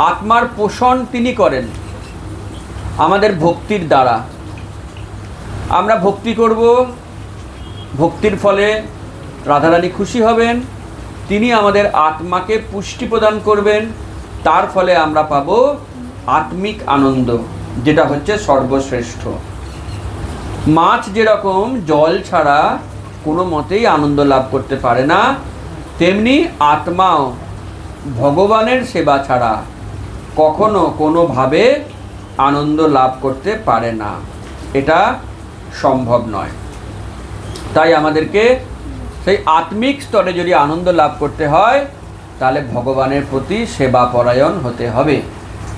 আত্মার পোষণ তিনি করেন আমাদের ভক্তির দ্বারা। আমরা ভক্তি করব, ভক্তির ফলে রাধারানী খুশি হবেন, তিনি আমাদের আত্মাকে পুষ্টি প্রদান করবেন, তার ফলে আমরা পাব আত্মিক আনন্দ, যেটা হচ্ছে সর্বশ্রেষ্ঠ। মাছ যেরকম জল ছাড়া কোনো মতেই আনন্দ লাভ করতে পারে না, তেমনি আত্মাও ভগবানের সেবা ছাড়া কখনো কোনোভাবে আনন্দ লাভ করতে পারে না। এটা সম্ভব নয়। তাই আমাদেরকে সেই আত্মিক স্তরে যদি আনন্দ লাভ করতে হয় তাহলে ভগবানের প্রতি সেবা পরায়ণ হতে হবে,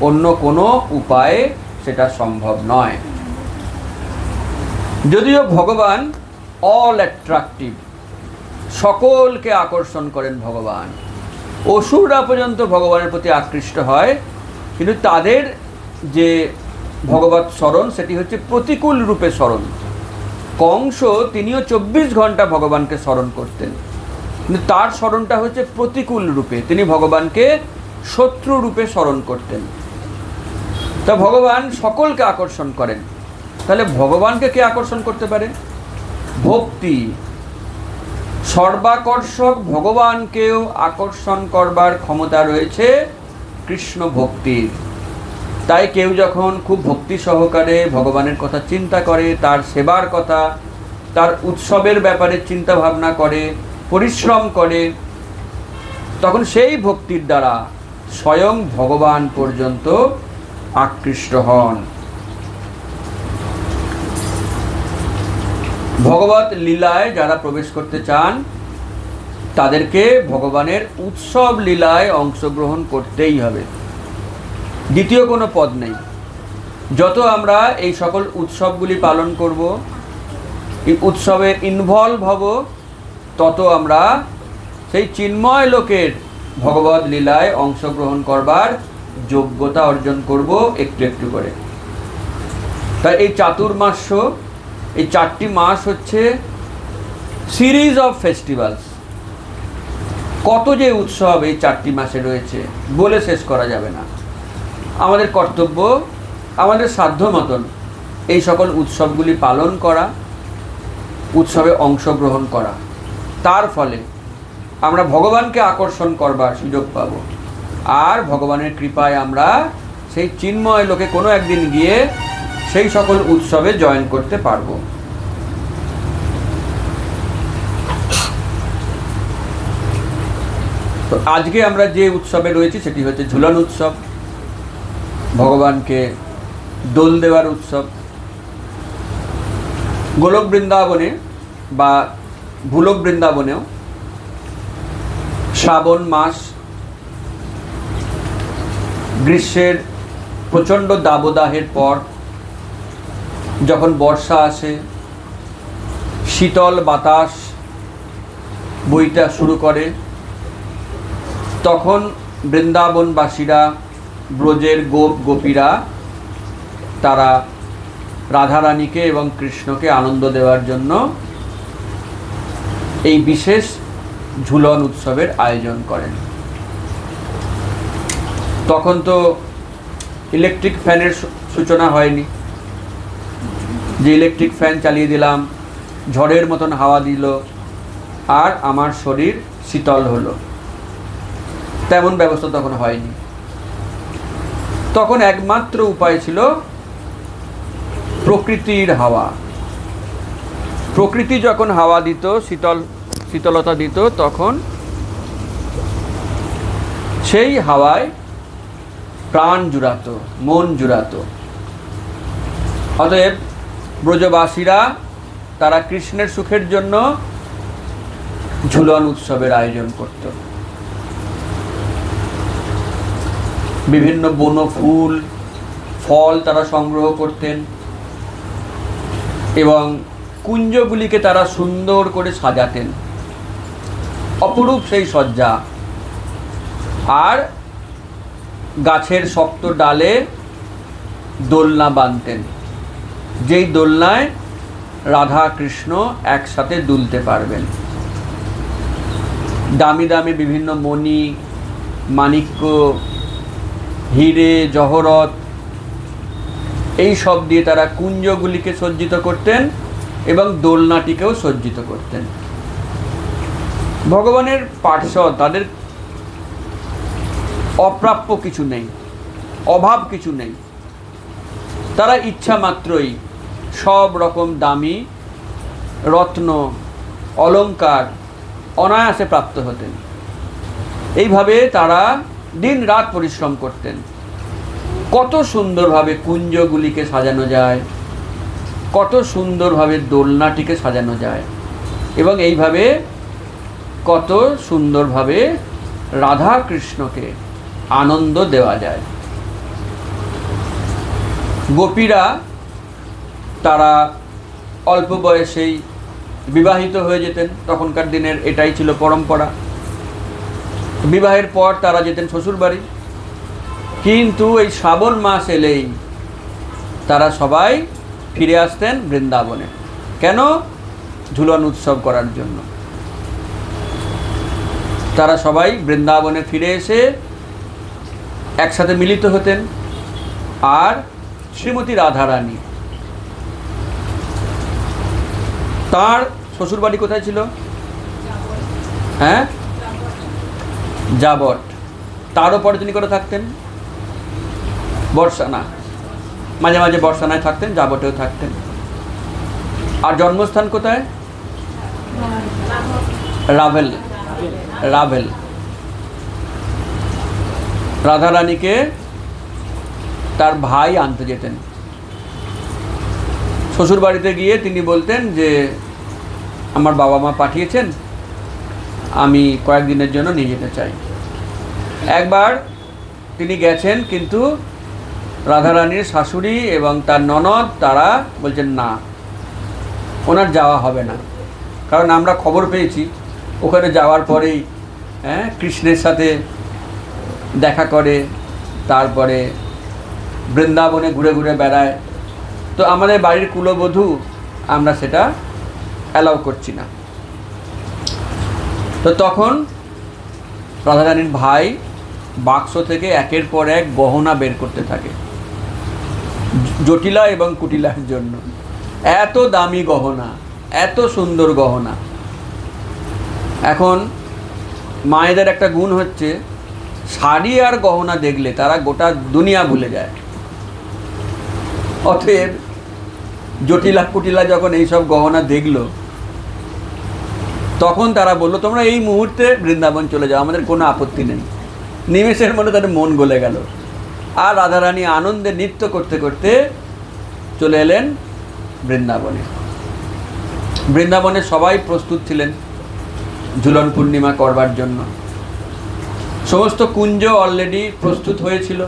অন্য কোনো উপায়ে সেটা সম্ভব নয়। যদিও ভগবান অল অ্যাট্রাকটিভ, সকলকে আকর্ষণ করেন ভগবান, অসুররা পর্যন্ত ভগবানের প্রতি আকৃষ্ট হয়, কিন্তু তাদের যে ভগবৎ স্মরণ সেটি হচ্ছে প্রতিকূল রূপে স্মরণ। কংস তিনিও 24 ঘন্টা ভগবানকে স্মরণ করতেন, কিন্তু তার স্মরণটা হচ্ছে প্রতিকূল রূপে, তিনি ভগবানকে শত্রু রূপে স্মরণ করতেন। তা ভগবান সকলকে আকর্ষণ করেন, তাহলে ভগবানকে কে আকর্ষণ করতে পারে? ভক্তি। সর্বাকর্ষক ভগবানকেও আকর্ষণ করবার ক্ষমতা রয়েছে কৃষ্ণ ভক্তির। তাই কেউ যখন খুব ভক্তি সহকারে ভগবানের কথা চিন্তা করে, তার সেবার কথা, তার উৎসবের ব্যাপারে চিন্তা ভাবনা করে, পরিশ্রম করে, তখন সেই ভক্তির দ্বারা স্বয়ং ভগবান পর্যন্ত আকৃষ্ট হন। ভগবত লীলায় যারা প্রবেশ করতে চান তাদেরকে ভগবানের উৎসব লীলায় অংশগ্রহণ করতেই হবে, দ্বিতীয় কোনো পদ নেই। যত আমরা এই সকল উৎসবগুলি পালন করব, এই উৎসবে ইনভলভ হব, তত আমরা সেই চিন্ময় লোকের ভগবত লীলায় অংশগ্রহণ করবার যোগ্যতা অর্জন করব একটু একটু করে। তাই এই চাতুর্মাস্য, এই 4টি মাস হচ্ছে সিরিজ অফ ফেস্টিভ্যালস। কত যে উৎসব এই 4টি মাসে রয়েছে বলে শেষ করা যাবে না। আমাদের কর্তব্য আমাদের সাধ্য মতন এই সকল উৎসবগুলি পালন করা, উৎসবে অংশগ্রহণ করা। তার ফলে আমরা ভগবানকে আকর্ষণ করবার সুযোগ পাব, আর ভগবানের কৃপায় আমরা সেই চিন্ময় লোকে কোনো একদিন গিয়ে সেই সকল উৎসবে জয়েন করতে পারব। তো আজকে আমরা যে উৎসবে রয়েছি সেটি হচ্ছে ঝুলন উৎসব, ভগবানকে দোল দেওয়ার উৎসব। গোলক বৃন্দাবনে বা ভুলক বৃন্দাবনেও শ্রাবণ মাস, গ্রীষ্মের প্রচণ্ড দাবদাহের পর যখন বর্ষা আসে, শীতল বাতাস বইতে শুরু করে, তখন বৃন্দাবনবাসীরা, ব্রজের গোপ গোপীরা, তারা রাধারানীকে এবং কৃষ্ণকে আনন্দ দেওয়ার জন্য এই বিশেষ ঝুলন উৎসবের আয়োজন করেন। তখন তো ইলেকট্রিক ফ্যানের সূচনা হয়নি যে ইলেকট্রিক ফ্যান চালিয়ে দিলাম, ঝড়ের মতন হাওয়া দিল আর আমার শরীর শীতল হলো, তেমন ব্যবস্থা তখন হয়নি। তখন একমাত্র উপায় ছিল প্রকৃতির হাওয়া। প্রকৃতি যখন হাওয়া দিত, শীতলতা দিত, তখন সেই হাওয়ায় প্রাণ জুড়াতো, মন জুড়াতো। অতএব ব্রজবাসীরা তারা কৃষ্ণের সুখের জন্য ঝুলন উৎসবের আয়োজন করত। বিভিন্ন বন ফুল ফল তারা সংগ্রহ করতেন এবং কুঞ্জগুলিকে তারা সুন্দর করে সাজাতেন, অপরূপ সেই সজ্জা। আর গাছের শক্ত ডালে দোলনা বাঁধতেন, যেই দোলনায় রাধা কৃষ্ণ একসাথে দুলতে পারবেন। দামি দামি বিভিন্ন মণি, মাণিক্য, হিরে, জহরত, এই সব দিয়ে তারা কুঞ্জগুলিকে সজ্জিত করতেন এবং দোলনাটিকেও সজ্জিত করতেন। ভগবানের পার্শ্বদ, তাদের অপ্রাপ্য কিছু নেই, অভাব কিছু নেই। তারা ইচ্ছা মাত্রই সব রকম দামি রত্ন অলংকার অনায়াসে প্রাপ্ত হতেন। এইভাবে তারা দিন রাত পরিশ্রম করতেন। কত সুন্দরভাবে কুঞ্জগুলিকে সাজানো যায়, কত সুন্দরভাবে দোলনাটিকে সাজানো যায়, এবং এইভাবে কত সুন্দরভাবে রাধা কৃষ্ণকে আনন্দ দেওয়া যায়। গোপীরা তারা অল্প বয়সেই বিবাহিত হয়ে যেতেন, তখনকার দিনের এটাই ছিল পরম্পরা। বিবাহের পর তারা যেতেন শ্বশুরবাড়ি, কিন্তু এই শ্রাবণ মাস এলেই তারা সবাই ফিরে আসতেন বৃন্দাবনে। কেন? ঝুলন উৎসব করার জন্য। তারা সবাই বৃন্দাবনে ফিরে এসে একসাথে মিলিত হতেন। আর শ্রীমতী রাধারানী, তার শ্বশুরবাড়ি কোথায় ছিল? হ্যাঁ, জাবট। তারও পরে তিনি করে থাকতেন বর্ষানা, মাঝে মাঝে বর্ষানায় থাকতেন, জাবটেও থাকতেন। আর জন্মস্থান কোথায়? রাভেল। রাভেল। রাধারানীকে তার ভাই আনতে যেতেন। শ্বশুর বাড়িতে গিয়ে তিনি বলতেন যে আমার বাবা মা পাঠিয়েছেন, আমি কয়েকদিনের জন্য নিয়ে যেতে চাই। একবার তিনি গেছেন, কিন্তু রাধারানীর শাশুড়ি এবং তার ননদ তারা বলছেন না, ওনার যাওয়া হবে না। কারণ আমরা খবর পেয়েছি ওখানে যাওয়ার পরেই কৃষ্ণের সাথে দেখা করে, তারপরে বৃন্দাবনে ঘুরে ঘুরে বেড়ায়। তো আমাদের বাড়ির কুলবধূ, আমরা সেটা অ্যালাউ করছি না। তো তখন রাধারানীর ভাই বাক্স থেকে একের পর এক গহনা বের করতে থাকে জটিলা এবং কুটিলার জন্য। এত দামি গহনা, এত সুন্দর গহনা। এখন মায়েদের একটা গুণ হচ্ছে, শাড়ি আর গহনা দেখলে তারা গোটা দুনিয়া ভুলে যায়। অতএব জটিলা কুটিলা যখন এইসব গহনা দেখলো, তখন তারা বললো তোমরা এই মুহূর্তে বৃন্দাবন চলে যাও, আমাদের কোনো আপত্তি নেই। নিমেষের মধ্যে তাদের মন গলে গেল। আর রাধারানী আনন্দে নৃত্য করতে করতে চলে এলেন বৃন্দাবনে। বৃন্দাবনে সবাই প্রস্তুত ছিলেন ঝুলন পূর্ণিমা করবার জন্য। সমস্ত কুঞ্জ অলরেডি প্রস্তুত হয়েছিল,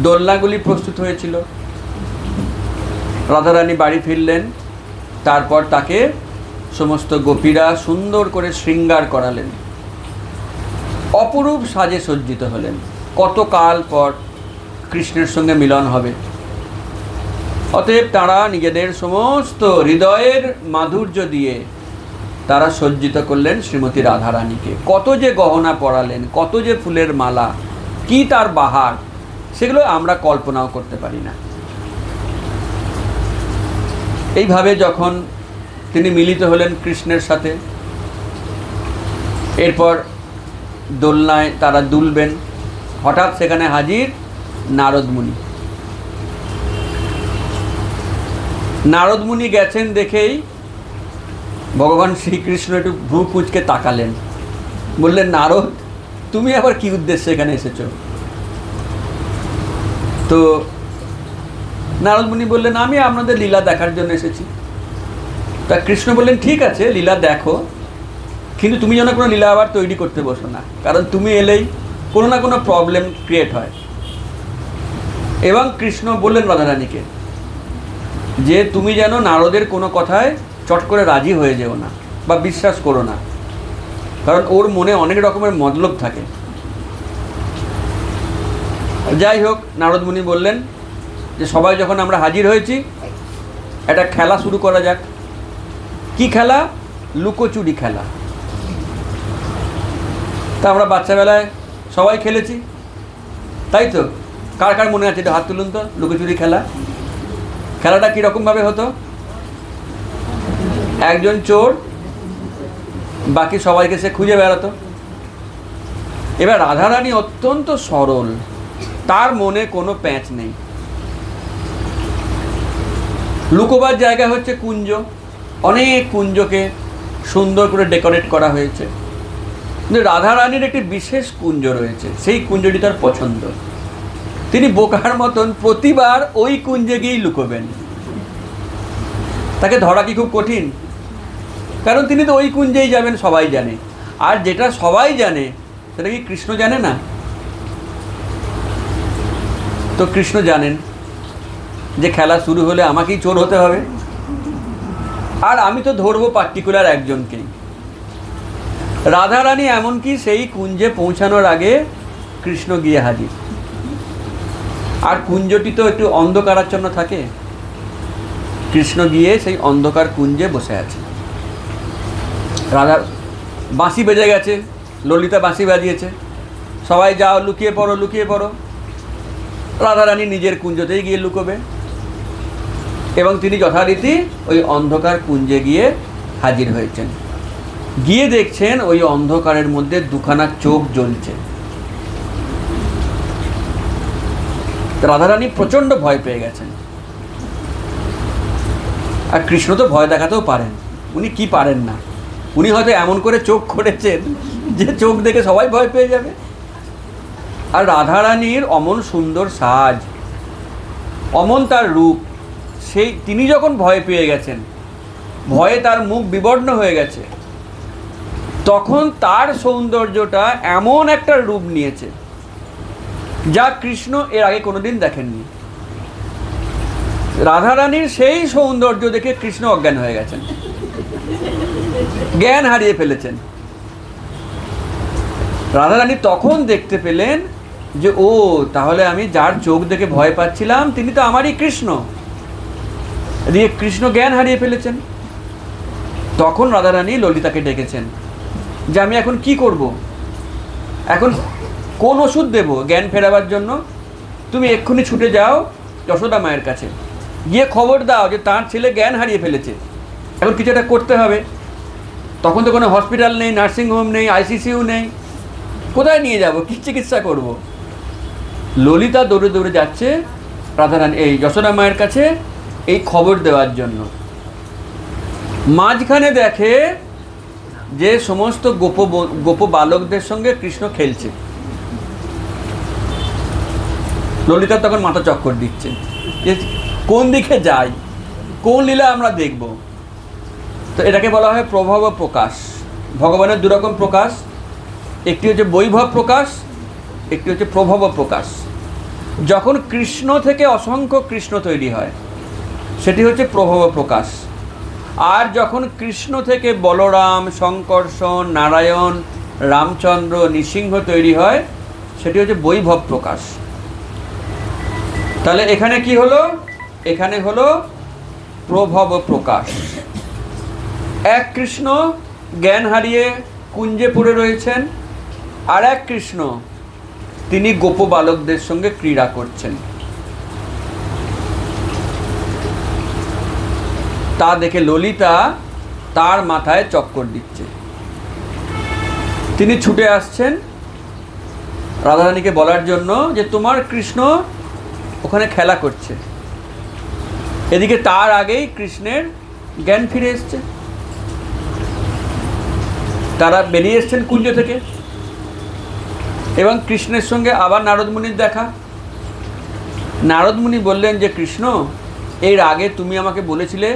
দোলনাগুলি প্রস্তুত হয়েছিল। রাধারানী বাড়ি ফিরলেন, তারপর তাকে সমস্ত গোপীরা সুন্দর করে শৃঙ্গার করালেন, অপরূপ সাজে সজ্জিত হলেন। কতকাল পর কৃষ্ণের সঙ্গে মিলন হবে। অতএব তারা নিজেদের সমস্ত হৃদয়ের মাধুর্য দিয়ে তারা সজ্জিত করলেন শ্রীমতী রাধারানীকে। কত যে গহনা পরালেন, কত যে ফুলের মালা, কি তার বাহার, সেগুলো আমরা কল্পনাও করতে পারি না। এইভাবে যখন তিনি মিলিত হলেন কৃষ্ণের সাথে, এরপর দোলনায় তারা দুলবেন। হঠাৎ সেখানে হাজির নারদ মুনি। নারদ মুনি গেছেন দেখেই ভগবান শ্রীকৃষ্ণ একটু ভ্রু কুঁচকে তাকালেন, বললেন নারদ, তুমি আবার কি উদ্দেশ্যে এখানে এসেছো? তো নারদ মুনি বললেন আমি আপনাদের লীলা দেখার জন্য এসেছি। তা কৃষ্ণ বললেন ঠিক আছে, লীলা দেখো, কিন্তু তুমি যেন কোনো লীলা আবার তৈরি করতে বসো না, কারণ তুমি এলেই কোনো না কোনো প্রবলেম ক্রিয়েট হয়। এবং কৃষ্ণ বললেন রাধারানীকে যে তুমি যেন নারদের কোনো কথায় চট করে রাজি হয়ে যেও না বা বিশ্বাস করো না, কারণ ওর মনে অনেক রকমের মতলব থাকে। যাই হোক, নারদ মুনি বললেন যে সবাই যখন আমরা হাজির হয়েছি, একটা খেলা শুরু করা যাক। কি খেলা? লুকোচুরি খেলা। তা আমরা বাচ্চাবেলায় সবাই খেলেছি, তাই তো? কার কার মনে আছে? এটা হাত তুলুন তো। লুকোচুরি খেলা, খেলাটা কীরকমভাবে হতো? একজন চোর, বাকি সবাইকে সে খুঁজে বেড়াতো। এবার রাধারানী অত্যন্ত সরল, তার মনে কোনো প্যাঁচ নেই। লুকোবার জায়গা হচ্ছে কুঞ্জ, অনেক কুঞ্জকে সুন্দর করে ডেকোরেট করা হয়েছে, কিন্তু রাধারানীর একটি বিশেষ কুঞ্জ রয়েছে, সেই কুঞ্জটি তার পছন্দ। তিনি বোকার মতন প্রতিবার ওই কুঞ্জে গিয়েই লুকোবেন। তাকে ধরা কি খুব কঠিন? কারণ তিনি তো ওই কুঞ্জেই যাবেন, সবাই জানে। আর যেটা সবাই জানে সেটা কি কৃষ্ণ জানে না? তো কৃষ্ণ জানেন যে খেলা শুরু হলে আমাকেই চোর হতে হবে, আর আমি তো ধরবো পার্টিকুলার একজনকেই। রাধারানী এমনকি সেই কুঞ্জে পৌঁছানোর আগে কৃষ্ণ গিয়ে হাজির। আর কুঞ্জটি তো একটু অন্ধকারাচ্ছন্ন থাকে, কৃষ্ণ গিয়ে সেই অন্ধকার কুঞ্জে বসে আছে। রাধার বাঁশি বেজে গেছে, ললিতা বাঁশি বাজিয়েছে, সবাই যাও লুকিয়ে পড়ো লুকিয়ে পড়ো। রাধারানী নিজের কুঞ্জতেই গিয়ে লুকোবে, এবং তিনি যথারীতি ওই অন্ধকার কুঞ্জে গিয়ে হাজির হয়েছেন। গিয়ে দেখছেন ওই অন্ধকারের মধ্যে দুখানা চোখ জ্বলছে। রাধারানী প্রচণ্ড ভয় পেয়ে গেছেন। আর কৃষ্ণ তো ভয় দেখাতেও পারেন, উনি কি পারেন না, উনি হয়তো এমন করে চোখ করেছেন যে চোখ দেখে সবাই ভয় পেয়ে যাবে। আর রাধারানীর অমন সুন্দর সাজ, অমন তার রূপ, সেই তিনি যখন ভয় পেয়ে গেছেন, ভয়ে তার মুখ বিবর্ণ হয়ে গেছে, তখন তার সৌন্দর্যটা এমন একটা রূপ নিয়েছে যা কৃষ্ণ এর আগে কোনোদিন দেখেননি। রাধারানীর সেই সৌন্দর্য দেখে কৃষ্ণ অজ্ঞান হয়ে গেছেন, জ্ঞান হারিয়ে ফেলেছেন। রাধারানী তখন দেখতে পেলেন যে ও, তাহলে আমি যার চোখ দেখে ভয় পাচ্ছিলাম তিনি তো আমারই কৃষ্ণ। এদিকে কৃষ্ণ জ্ঞান হারিয়ে ফেলেছেন। তখন রাধারানী ললিতাকে ডেকেছেন যে আমি এখন কি করব, এখন কোন ওষুধ দেব জ্ঞান ফেরাবার জন্য? তুমি এক্ষুনি ছুটে যাও যশোদা মায়ের কাছে, গিয়ে খবর দাও যে তার ছেলে জ্ঞান হারিয়ে ফেলেছে, এখন কিছু একটা করতে হবে। তখন তো কোনো হসপিটাল নেই, নার্সিংহোম নেই, আইসিসিউ নেই, কোথায় নিয়ে যাব, কী চিকিৎসা করব? ললিতা দৌড়ে দৌড়ে যাচ্ছে রাধারানী এই যশোদা মায়ের কাছে এই খবর দেওয়ার জন্য। মাঝখানে দেখে যে সমস্ত গোপ বালকদের সঙ্গে কৃষ্ণ খেলছে। ললিতা তখন মাথা চক্কর দিচ্ছে যে কোন দিকে যাই, কোন লীলা আমরা দেখব। তো এটাকে বলা হয় প্রভাব প্রকাশ। ভগবানের দুরকম প্রকাশ, একটি হচ্ছে বৈভব প্রকাশ, একটি হচ্ছে প্রভাব প্রকাশ। যখন কৃষ্ণ থেকে অসংখ্য কৃষ্ণ তৈরি হয় সেটি হচ্ছে প্রভাব প্রকাশ। আর যখন কৃষ্ণ থেকে বলরাম, শঙ্কর্ষণ, নারায়ণ, রামচন্দ্র, নৃসিংহ তৈরি হয় সেটি হচ্ছে বৈভব প্রকাশ। তাহলে এখানে কি হলো? এখানে হলো প্রভাব প্রকাশ। এক কৃষ্ণ জ্ঞান হারিয়ে কুঞ্জে পড়ে রয়েছেন, আর এক কৃষ্ণ তিনি গোপ বালকদের সঙ্গে ক্রীড়া করছেন। তা দেখে ললিতা তার মাথায় চক্কর দিচ্ছে। তিনি ছুটে আসছেন রাধারানীকে বলার জন্য যে তোমার কৃষ্ণ ওখানে খেলা করছে। এদিকে তার আগেই কৃষ্ণের জ্ঞান ফিরে এসছে। তারা বেরিয়ে এসছেন কুঞ্জ থেকে, এবং কৃষ্ণের সঙ্গে আবার নারদমুনির দেখা। নারদমুনি বললেন যে কৃষ্ণ, এর আগে তুমি আমাকে বলেছিলে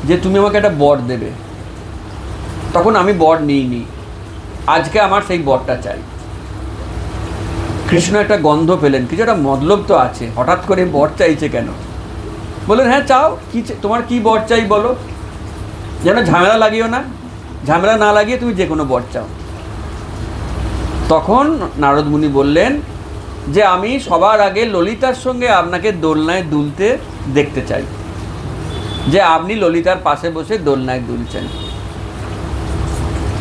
যে তুমি আমাকে একটা বর দেবে, তখন আমি বর নিইনি, আজকে আমার সেই বরটা চাই। কৃষ্ণ একটা গন্ধ পেলেন, কিছু একটা মতলব তো আছে, হঠাৎ করে বর চাইছে কেন? বললেন হ্যাঁ চাও, কি তোমার কি বর চাই বলো, যেন ঝামেলা লাগিও না, ঝামেলা না লাগিয়ে তুমি যে কোনো বর চাও। তখন নারদমুনি বললেন যে আমি সবার আগে ললিতার সঙ্গে আপনাকে দোলনায় দুলতে দেখতে চাই, যে আপনি ললিতার পাশে বসে দোলনায় দুলছেন।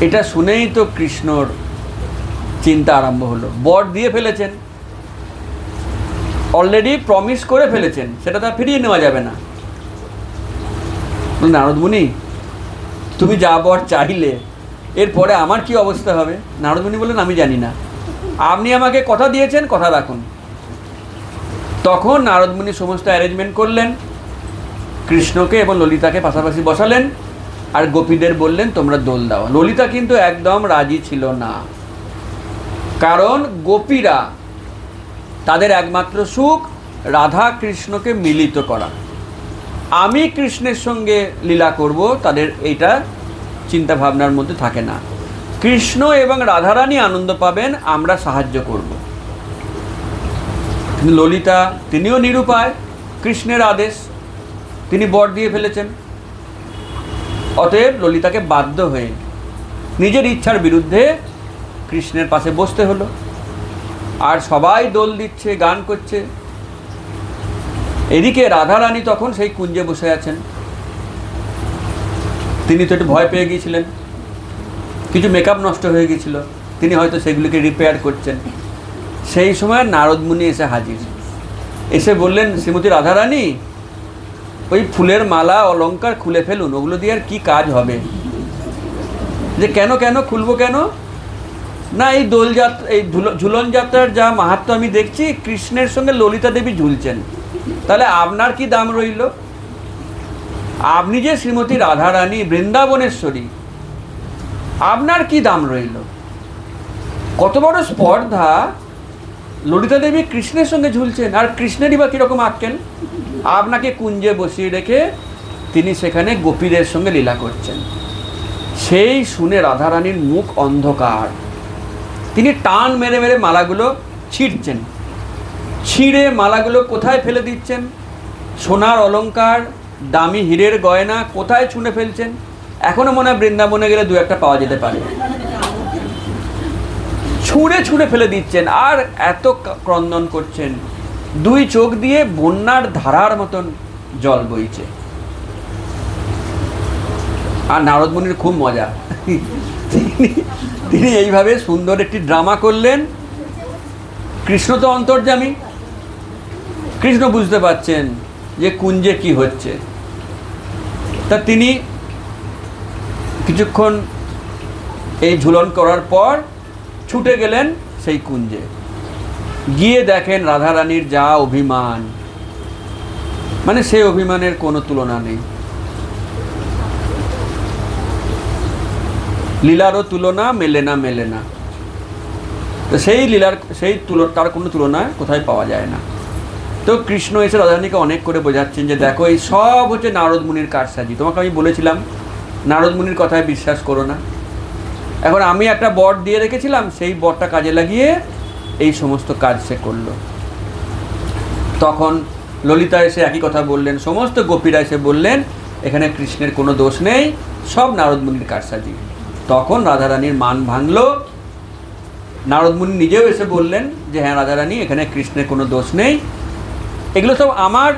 এটা শুনেই তো কৃষ্ণর চিন্তা আরম্ভ হলো। বর দিয়ে ফেলেছেন, অলরেডি প্রমিস করে ফেলেছেন, সেটা তো ফিরিয়ে নেওয়া যাবে না। নারদমুনি তুমি যা বর চাইলে এরপরে আমার কি অবস্থা হবে? নারদমুনি বললেন আমি জানি না, আপনি আমাকে কথা দিয়েছেন, কথা রাখুন। তখন নারদমুনি সমস্ত অ্যারেঞ্জমেন্ট করলেন, কৃষ্ণকে এবং ললিতাকে পাশাপাশি বসালেন, আর গোপীদের বললেন তোমরা দোল দাও। ললিতা কিন্তু একদম রাজি ছিল না, কারণ গোপীরা তাদের একমাত্র সুখ রাধা কৃষ্ণকে মিলিত করা। আমি কৃষ্ণের সঙ্গে লীলা করব, তাদের এইটা চিন্তা ভাবনার মধ্যে থাকে না। কৃষ্ণ এবং রাধারানী আনন্দ পাবেন, আমরা সাহায্য করব। ললিতা তিনিও নিরুপায়, কৃষ্ণের আদেশ, তিনি বর দিয়ে ফেলেছেন। অতএব ললিতাকে বাধ্য হয়ে নিজের ইচ্ছার বিরুদ্ধে কৃষ্ণের পাশে বসতে হলো। আর সবাই দোল দিচ্ছে, গান করছে। এদিকে রাধারানী তখন সেই কুঞ্জে বসে আছেন। তিনি তো একটু ভয় পেয়ে গিয়েছিলেন, কিছু মেকআপ নষ্ট হয়ে গিয়েছিল, তিনি হয়তো সেগুলিকে রিপেয়ার করছেন। সেই সময় নারদ মুনি এসে হাজির, এসে বললেন, শ্রীমতী রাধারানী, ওই ফুলের মালা অলংকার খুলে ফেলুন, ওগুলো দিয়ে আর কি কাজ হবে? যে কেন কেন খুলবো কেন? না, এই দোলযাত্রা, এই ঝুলন যাত্রার যা মাহাত্ম আমি দেখছি, কৃষ্ণের সঙ্গে ললিতা দেবী ঝুলছেন, তাহলে আপনার কি দাম রইল? আপনি যে শ্রীমতী রাধারানী, বৃন্দাবনেশ্বরী, আপনার কি দাম রইল? কত বড় স্পর্ধা! ললিতা দেবী কৃষ্ণের সঙ্গে ঝুলছেন, আর কৃষ্ণেরই বা কীরকম আক্কেল? আপনাকে কুঞ্জে বসিয়ে রেখে তিনি সেখানে গোপীদের সঙ্গে লীলা করছেন। সেই শুনে রাধারানীর মুখ অন্ধকার। তিনি টান মেরে মেরে মালাগুলো ছিঁড়ছেন, ছিঁড়ে মালাগুলো কোথায় ফেলে দিচ্ছেন, সোনার অলংকার, দামি হীরের গয়না কোথায় ছুঁড়ে ফেলছেন। এখনো মনে হয় বৃন্দাবনে গেলে দু একটা পাওয়া যেতে পারে। ছুঁড়ে ছুঁড়ে ফেলে দিচ্ছেন, আর এত ক্রন্দন করছেন, দুই চোখ দিয়ে বন্যার ধারার মতন জল বইছে। আর নারদ মুনির খুব মজা, তিনি এইভাবে সুন্দর একটি ড্রামা করলেন। কৃষ্ণ তো অন্তর্যামী, কৃষ্ণ বুঝতে পারছেন যে কুঞ্জে কি হচ্ছে। তা তিনি কিছুক্ষণ এই ঝুলন করার পর ছুটে গেলেন সেই কুঞ্জে। গিয়ে দেখেন রাধারানীর যা অভিমান, মানে সেই অভিমানের কোনো তুলনা নেই। লীলারও তুলনা মেলে না, মেলে না। তো সেই লীলার তার কোনো তুলনা কোথায় পাওয়া যায় না। তো কৃষ্ণ এসে রাধারানীকে অনেক করে বোঝাচ্ছেন যে দেখো, এই সব হচ্ছে নারদ মুনির কারসাজি। তোমাকে আমি বলেছিলাম নারদ মুনির কথায় বিশ্বাস করো না। এখন আমি একটা বর দিয়ে রেখেছিলাম, সেই বরটা কাজে লাগিয়ে এই সমস্ত কাজ সে করলো। তখন ললিতা এসে একই কথা বললেন, সমস্ত গোপীরা এসে বললেন এখানে কৃষ্ণের কোনো দোষ নেই, সব নারদ মুনির কারসাজি। তখন রাধারানীর মান ভাঙল। নারদ মুনি নিজেও এসে বললেন যে হ্যাঁ রাধারানী, এখানে কৃষ্ণের কোনো দোষ নেই, এগুলো সব আমার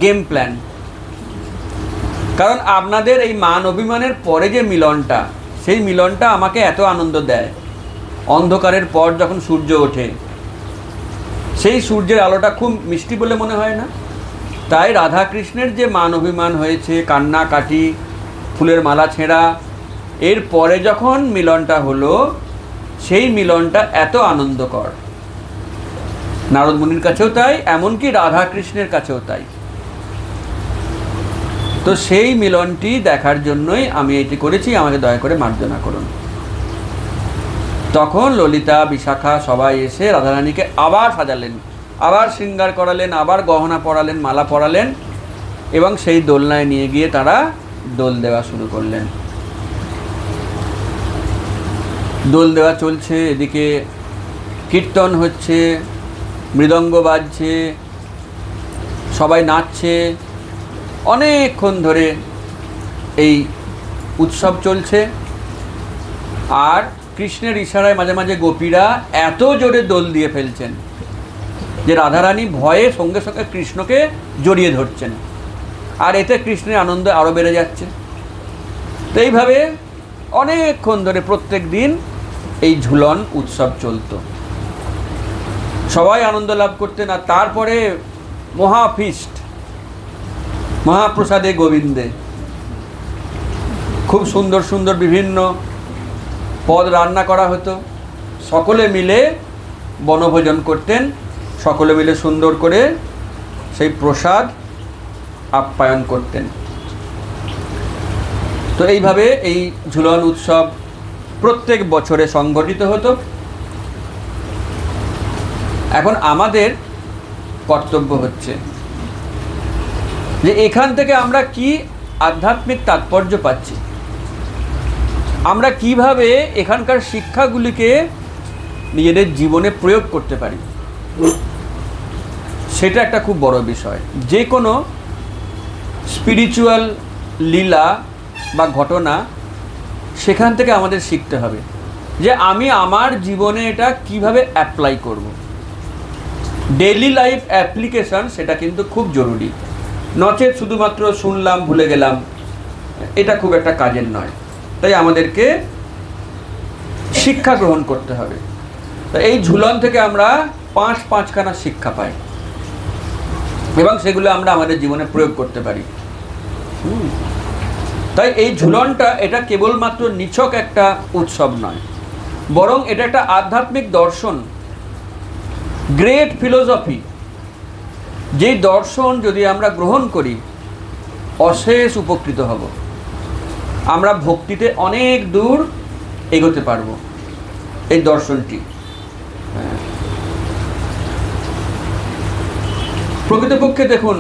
গেম প্ল্যান। কারণ আপনাদের এই মান অভিমানের পরে যে মিলনটা, সেই মিলনটা আমাকে এত আনন্দ দেয়। অন্ধকারের পর যখন সূর্য ওঠে, সেই সূর্যের আলোটা খুব মিষ্টি বলে মনে হয় না? তাই রাধা কৃষ্ণের যে মান অভিমান হয়েছে, কান্নাকাটি, ফুলের মালা ছেঁড়া, এর পরে যখন মিলনটা হলো, সেই মিলনটা এত আনন্দকর। নারদ মুনির কাছেও তাই, এমনকি রাধা কৃষ্ণের কাছেও তাই। তো সেই মিলনটি দেখার জন্যই আমি এটি করেছি, আমাকে দয়া করে মার্জনা করুন। তখন ললিতা, বিশাখা সবাই এসে রাধারানীকে আবার সাজালেন, আবার শৃঙ্গার করালেন, আবার গহনা পরালেন, মালা পরালেন, এবং সেই দোলনায় নিয়ে গিয়ে তারা দোল দেওয়া শুরু করলেন। দোল দেওয়া চলছে, এদিকে কীর্তন হচ্ছে, মৃদঙ্গ বাজছে, সবাই নাচছে, অনেকক্ষণ ধরে এই উৎসব চলছে। আর কৃষ্ণের ইশারায় মাঝে মাঝে গোপীরা এত জোরে দোল দিয়ে ফেলছেন যে রাধারানী ভয়ে সঙ্গে সঙ্গে কৃষ্ণকে জড়িয়ে ধরছেন, আর এতে কৃষ্ণের আনন্দ আরও বেড়ে যাচ্ছে। তো এইভাবে অনেকক্ষণ ধরে প্রত্যেক দিন এই ঝুলন উৎসব চলত, সবাই আনন্দ লাভ করতেন। আর তারপরে মহাফিস্ট, মহাপ্রসাদে গোবিন্দে, খুব সুন্দর সুন্দর বিভিন্ন পদ রান্না করা হতো, সকলে মিলে বনভোজন করতেন, সকলে মিলে সুন্দর করে সেই প্রসাদ আপ্যায়ন করতেন। তো এইভাবে এই ঝুলন উৎসব প্রত্যেক বছরে সংগঠিত হতো। এখন আমাদের কর্তব্য হচ্ছে যে এখান থেকে আমরা কি আধ্যাত্মিক তাৎপর্য পাচ্ছি। আমরা কিভাবে এখানকার শিক্ষাগুলিকে নিজেদের জীবনে প্রয়োগ করতে পারি, সেটা একটা খুব বড় বিষয়। যে কোনো স্পিরিচুয়াল লীলা বা ঘটনা, সেখান থেকে আমাদের শিখতে হবে যে আমি আমার জীবনে এটা কিভাবে অ্যাপ্লাই করব। ডেইলি লাইফ অ্যাপ্লিকেশন সেটা কিন্তু খুব জরুরি, নচেত শুধুমাত্র শুনলাম ভুলে গেলাম, এটা খুব একটা কাজের নয়। তাই আমাদেরকে শিক্ষা গ্রহণ করতে হবে। তো এই ঝুলন থেকে আমরা পাঁচখানা শিক্ষা পাই এবং সেগুলো আমরা আমাদের জীবনে প্রয়োগ করতে পারি। তাই এই ঝুলনটা এটা কেবলমাত্র নিছক একটা উৎসব নয়, বরং এটা একটা আধ্যাত্মিক দর্শন, গ্রেট ফিলোসফি। যেই দর্শন যদি আমরা গ্রহণ করি, অশেষ উপকৃত হব, আমরা ভক্তিতে অনেক দূর এগোতে পারবো। এই দর্শনটি প্রকৃতপক্ষে দেখুন,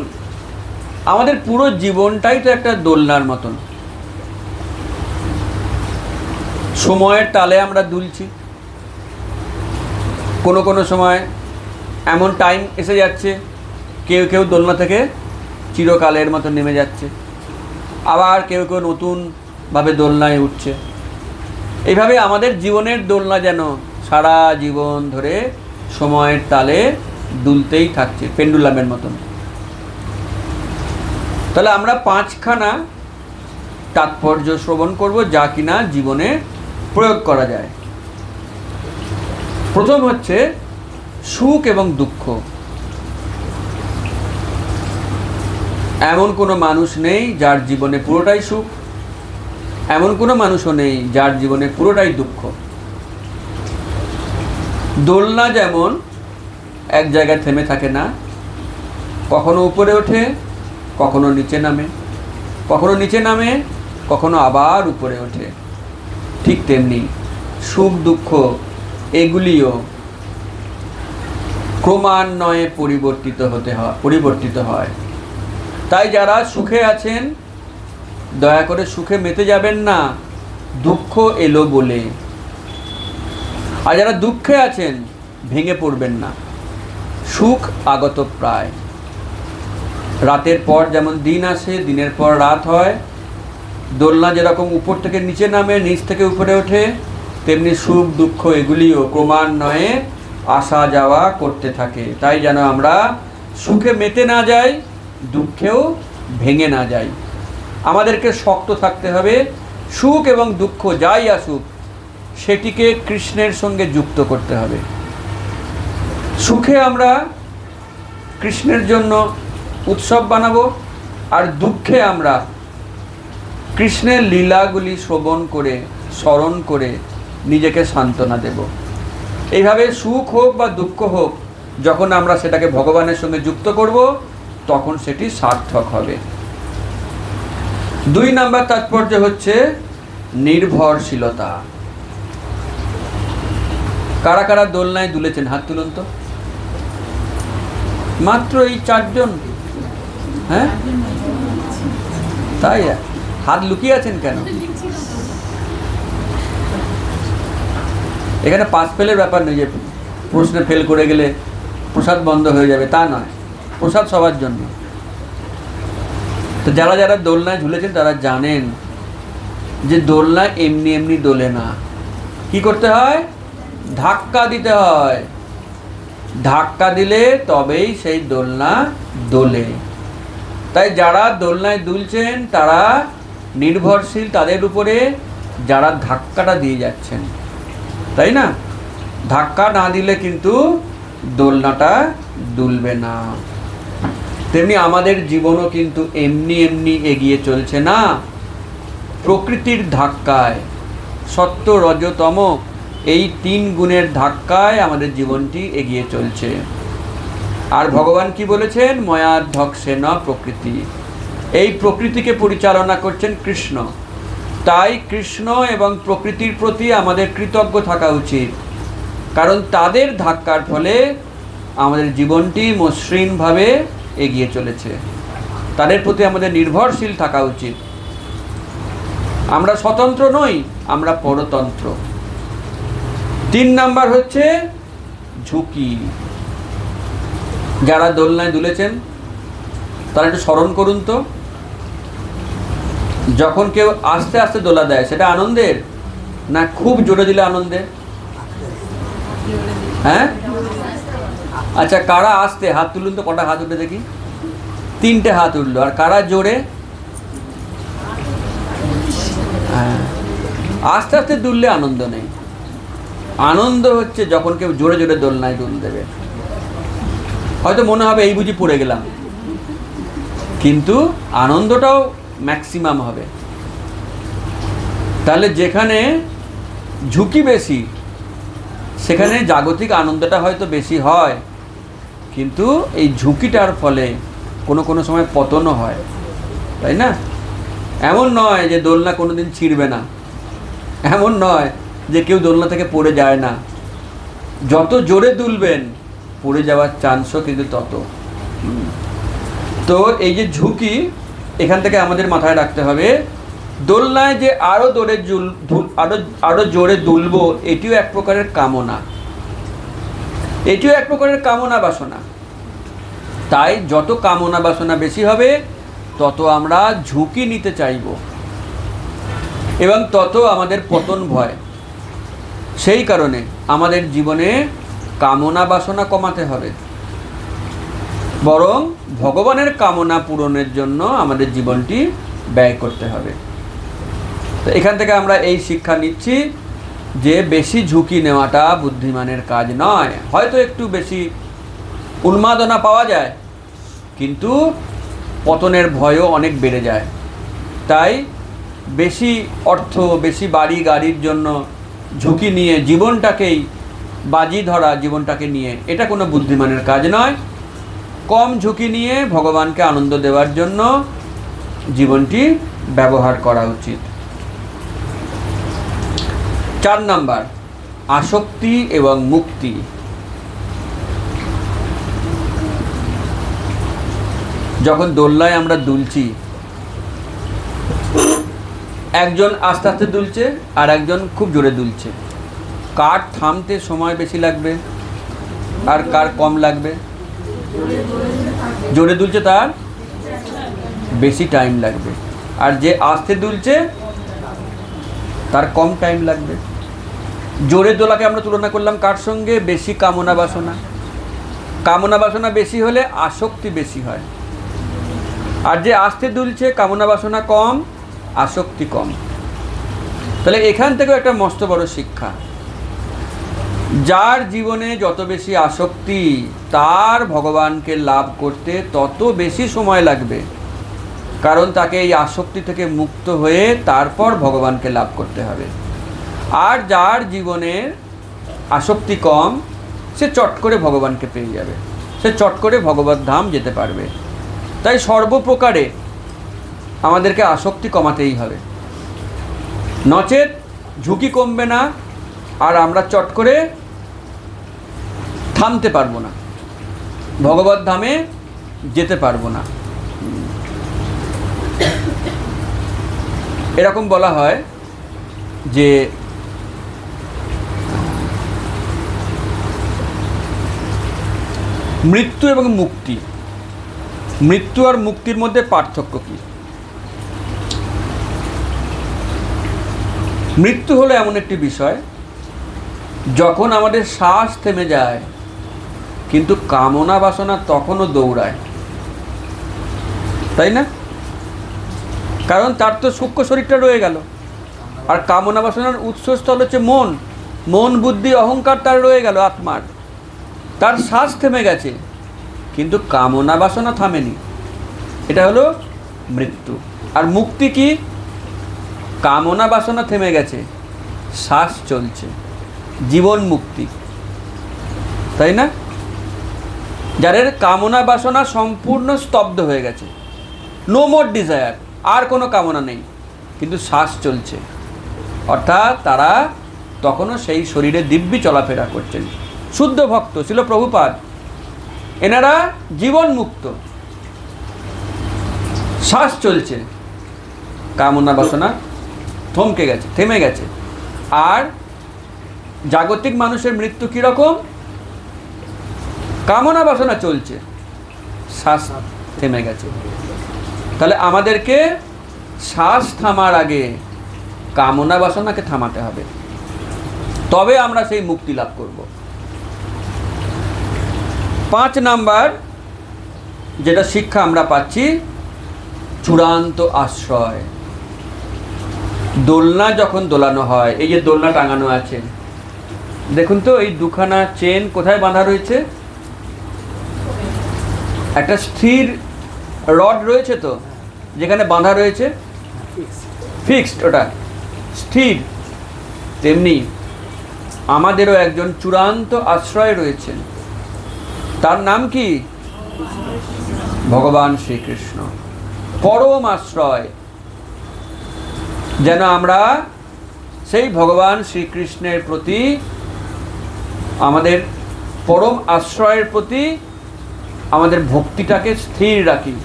আমাদের পুরো জীবনটাই তো একটা দোলনার মতন। সময়ের তালে আমরা দুলছি। কোনো কোনো সময় এমন টাইম এসে যাচ্ছে, কেউ কেউ দোলনা থেকে চিরকালের মতো নেমে যাচ্ছে, আবার কেউ কেউ নতুনভাবে দোলনায় উঠছে। এইভাবে আমাদের জীবনের দোলনা যেন সারা জীবন ধরে সময়ের তালে দুলতেই থাকছে, পেন্ডুলামের মতন। তাহলে আমরা পাঁচখানা তাৎপর্য শ্রবণ করব, যা কিনা জীবনে প্রয়োগ করা যায়। প্রথম হচ্ছে সুখ এবং দুঃখ। এমন কোনো মানুষ নেই যার জীবনে পুরোটাই সুখ, এমন কোনো মানুষও নেই যার জীবনে পুরোটাই দুঃখ। দোলনা যেমন এক জায়গায় থেমে থাকে না, কখনো উপরে ওঠে, কখনো নিচে নামে, কখনো নিচে নামে, কখনো আবার উপরে ওঠে, ঠিক তেমনি সুখ দুঃখ এগুলিও ক্রমান্বয়ে পরিবর্তিত হয়। তাই যারা সুখে আছেন, দয়া করে সুখে মেতে যাবেন না দুঃখ এলো বলে। আর যারা দুঃখে আছেন, ভেঙে পড়বেন না, সুখ আগত প্রায়। রাতের পর যেমন দিন আসে, দিনের পর রাত হয়, দোলনা যেরকম উপর থেকে নিচে নামে, নিচ থেকে উপরে ওঠে, তেমনি সুখ দুঃখ এগুলিও ক্রমান্বয়ে আসা যাওয়া করতে থাকে। তাই যেন আমরা সুখে মেতে না যাই, দুঃখেও ভেঙে না যাই। আমাদেরকে শক্ত থাকতে হবে। সুখ এবং দুঃখ যাই আসুক, সেটিকে কৃষ্ণের সঙ্গে যুক্ত করতে হবে। সুখে আমরা কৃষ্ণের জন্য উৎসব বানাবো, আর দুঃখে আমরা কৃষ্ণের লীলাগুলি শ্রবণ করে, স্মরণ করে নিজেকে সান্ত্বনা দেব। এইভাবে সুখ হোক বা দুঃখ হোক, যখন আমরা সেটাকে ভগবানের সঙ্গে যুক্ত করব, তখন সেটি সার্থক হবে। 2 নাম্বার তাৎপর্য হচ্ছে নির্ভরশীলতা। কারা কারা দোলনায় দুলেছেন হাত তুলুন তো। মাত্র এই 4 জন? হ্যাঁ, তাই হাত লুকিয়ে আছেন কেন? এখানে পাস ফেলের ব্যাপার নেই যে প্রশ্নে ফেল করে গেলে প্রসাদ বন্ধ হয়ে যাবে, তা নয়। প্রসাদ সবার জন্য। তো যারা যারা দোলনায় ঝুলেছেন তারা জানেন যে দোলনা এমনি এমনি দোলে না। কি করতে হয়? ধাক্কা দিতে হয়। ধাক্কা দিলে তবেই সেই দোলনা দোলে। তাই যারা দোলনায় দুলছেন তারা নির্ভরশীল তাদের উপরে, যারা ধাক্কাটা দিয়ে যাচ্ছেন, তাই না? ধাক্কা না দিলে কিন্তু দোলনাটা দুলবে না। তেমনি আমাদের জীবনও কিন্তু এমনি এমনি এগিয়ে চলছে না, প্রকৃতির ধাক্কায়, সত্য রজতম এই 3 গুণের ধাক্কায় আমাদের জীবনটি এগিয়ে চলছে। আর ভগবান কি বলেছেন? ময়াধ্যক্ষেন প্রকৃতি। এই প্রকৃতিকে পরিচালনা করছেন কৃষ্ণ। তাই কৃষ্ণ এবং প্রকৃতির প্রতি আমাদের কৃতজ্ঞ থাকা উচিত, কারণ তাদের ধাক্কার ফলে আমাদের জীবনটি মসৃণভাবে এগিয়ে চলেছে। তাদের প্রতি আমাদের নির্ভরশীল থাকা উচিত। আমরা স্বতন্ত্র নই, আমরা পরতন্ত্র। 3 নাম্বার হচ্ছে ঝুঁকি। যারা দোলনায় দুলেছেন তারা একটু স্মরণ করুন তো, যখন কেউ আস্তে আস্তে দোলা দেয় সেটা আনন্দের না খুব জোরে দিলে আনন্দের? হ্যাঁ, আচ্ছা, কারা আস্তে হাত তুলুন তো, কটা হাত উঠে দেখি? 3টে হাত উঠলো। আর কারা জোরে? হ্যাঁ, আস্তে আস্তে দুললে আনন্দ নেই। আনন্দ হচ্ছে যখন কেউ জোরে জোরে দোলনায় দুল দেবে। হয়তো মনে হবে এই বুঝি পড়ে গেলাম, কিন্তু আনন্দটাও ম্যাক্সিমাম হবে। তাহলে যেখানে ঝুঁকি বেশি সেখানে জাগতিক আনন্দটা হয়তো বেশি হয়, কিন্তু এই ঝুঁকিটার ফলে কোনো কোনো সময় পতনও হয়, তাই না? এমন নয় যে দোলনা কোনোদিন ছিঁড়বে না, এমন নয় যে কেউ দোলনা থেকে পড়ে যায় না। যত জোরে দুলবেন পড়ে যাওয়ার চান্সও কিন্তু তত। তো এই যে ঝুঁকি, এখান থেকে আমাদের মাথায় রাখতে হবে, দোলনায় যে আরো আরো জোরে দুলবো, এটিও এক প্রকারের কামনা, এটিও এক প্রকারের কামনা বাসনা। তাই যত কামনা বাসনা বেশি হবে তত আমরা ঝুঁকি নিতে চাইব এবং তত আমাদের পতন ভয়। সেই কারণে আমাদের জীবনে কামনা বাসনা কমাতে হবে, বরং ভগবানের কামনা পূরণের জন্য আমাদের জীবনটি ব্যয় করতে হবে। তো এখান থেকে আমরা এই শিক্ষা নিচ্ছি যে বেশি ঝুঁকি নেওয়াটা বুদ্ধিমানের কাজ নয়। হয়তো একটু বেশি উন্মাদনা পাওয়া যায়, কিন্তু পতনের ভয়ও অনেক বেড়ে যায়। তাই বেশি অর্থ, বেশি বাড়ি গাড়ির জন্য ঝুঁকি নিয়ে জীবনটাকেই বাজি ধরা, জীবনটাকে নিয়ে, এটা কোনো বুদ্ধিমানের কাজ নয়। কম ঝুঁকি নিয়ে ভগবানকে আনন্দ দেওয়ার জন্য জীবনটি ব্যবহার করা উচিত। 4 নাম্বার, আসক্তি এবং মুক্তি। যখন দোলনায় আমরা দুলছি, একজন আস্তে আস্তে দুলছে আর একজন খুব জোরে দুলছে, কার থামতে সময় বেশি লাগবে আর কার কম লাগবে? জোরে দুলছে তার বেশি টাইম লাগবে, আর যে আস্তে দুলছে তার কম টাইম লাগবে। জোরে দোলাকে আমরা তুলনা করলাম কার সঙ্গে? বেশি কামনা বাসনা। কামনা বাসনা বেশি হলে আসক্তি বেশি হয়, আর যে আস্তে দুলছে কামনা বাসনা কম, আসক্তি কম। তাহলে এখান থেকেও একটা মস্ত বড় শিক্ষা, যার জীবনে যত বেশি আসক্তি তার ভগবানকে লাভ করতে তত বেশি সময় লাগবে, কারণ তাকে এই আসক্তি থেকে মুক্ত হয়ে তারপর ভগবানকে লাভ করতে হবে। আর যার জীবনে আসক্তি কম, সে চট করে ভগবানকে পেয়ে যাবে, সে চট করে ভগবত ধাম যেতে পারবে। তাই সর্বপ্রকারে আমাদেরকে আসক্তি কমাতেই হবে, নচেত ঝুঁকি কমবে না আর আমরা চট করে থামতে পারবো না, ভগবত ধামে যেতে পারবো না। এরকম বলা হয় যে মৃত্যু এবং মুক্তি, মৃত্যু আর মুক্তির মধ্যে পার্থক্য কি? মৃত্যু হলো এমন একটি বিষয় যখন আমাদের শ্বাস থেমে যায় কিন্তু কামনা বাসনা তখনও দৌড়ায়, তাই না? কারণ তার তো সূক্ষ্ম শরীরটা রয়ে গেল, আর কামনা বাসনার উৎসস্থল হচ্ছে মন, মন বুদ্ধি অহংকার তার রয়ে গেল আত্মার, তার শ্বাস থেমে গেছে কিন্তু কামনা বাসনা থামেনি। এটা হলো মৃত্যু। আর মুক্তি কি? কামনা বাসনা থেমে গেছে, শ্বাস চলছে, জীবন মুক্তি, তাই না? যাদের কামনা বাসনা সম্পূর্ণ স্তব্ধ হয়ে গেছে, নো মোর ডিজায়ার, আর কোনো কামনা নেই, কিন্তু শ্বাস চলছে, অর্থাৎ তারা তখনও সেই শরীরে দিব্যি চলাফেরা করছেন। শুদ্ধ ভক্ত ছিল প্রভুপাদ, এনারা জীবন মুক্ত, শ্বাস চলছে, কামনা বাসনা থমকে গেছে, থেমে গেছে। আর জাগতিক মানুষের মৃত্যু কীরকম? কামনা বাসনা চলছে, শ্বাস থেমে গেছে। তাহলে আমাদেরকে শ্বাস থামার আগে কামনা বাসনাকে থামাতে হবে, তবে আমরা সেই মুক্তি লাভ করব। 5 নাম্বার যেটা শিক্ষা আমরা পাচ্ছি, চূড়ান্ত আশ্রয়। দোলনা যখন দোলানো হয়, এই যে দোলনা টাঙানো আছে, দেখুন তো এই দুখানা চেন কোথায় বাঁধা রয়েছে? একটা স্থির রড রয়েছে তো, যেখানে বাঁধা রয়েছে, ফিক্সড, ওটা স্থির। তেমনি আমাদেরও একজন চূড়ান্ত আশ্রয় রয়েছেন, তার নাম কি? ভগবান শ্রীকৃষ্ণ, পরম আশ্রয়। যেন আমরা সেই ভগবান শ্রীকৃষ্ণের প্রতি, আমাদের পরম আশ্রয়ের প্রতি আমাদের ভক্তিটাকে স্থির রাখি।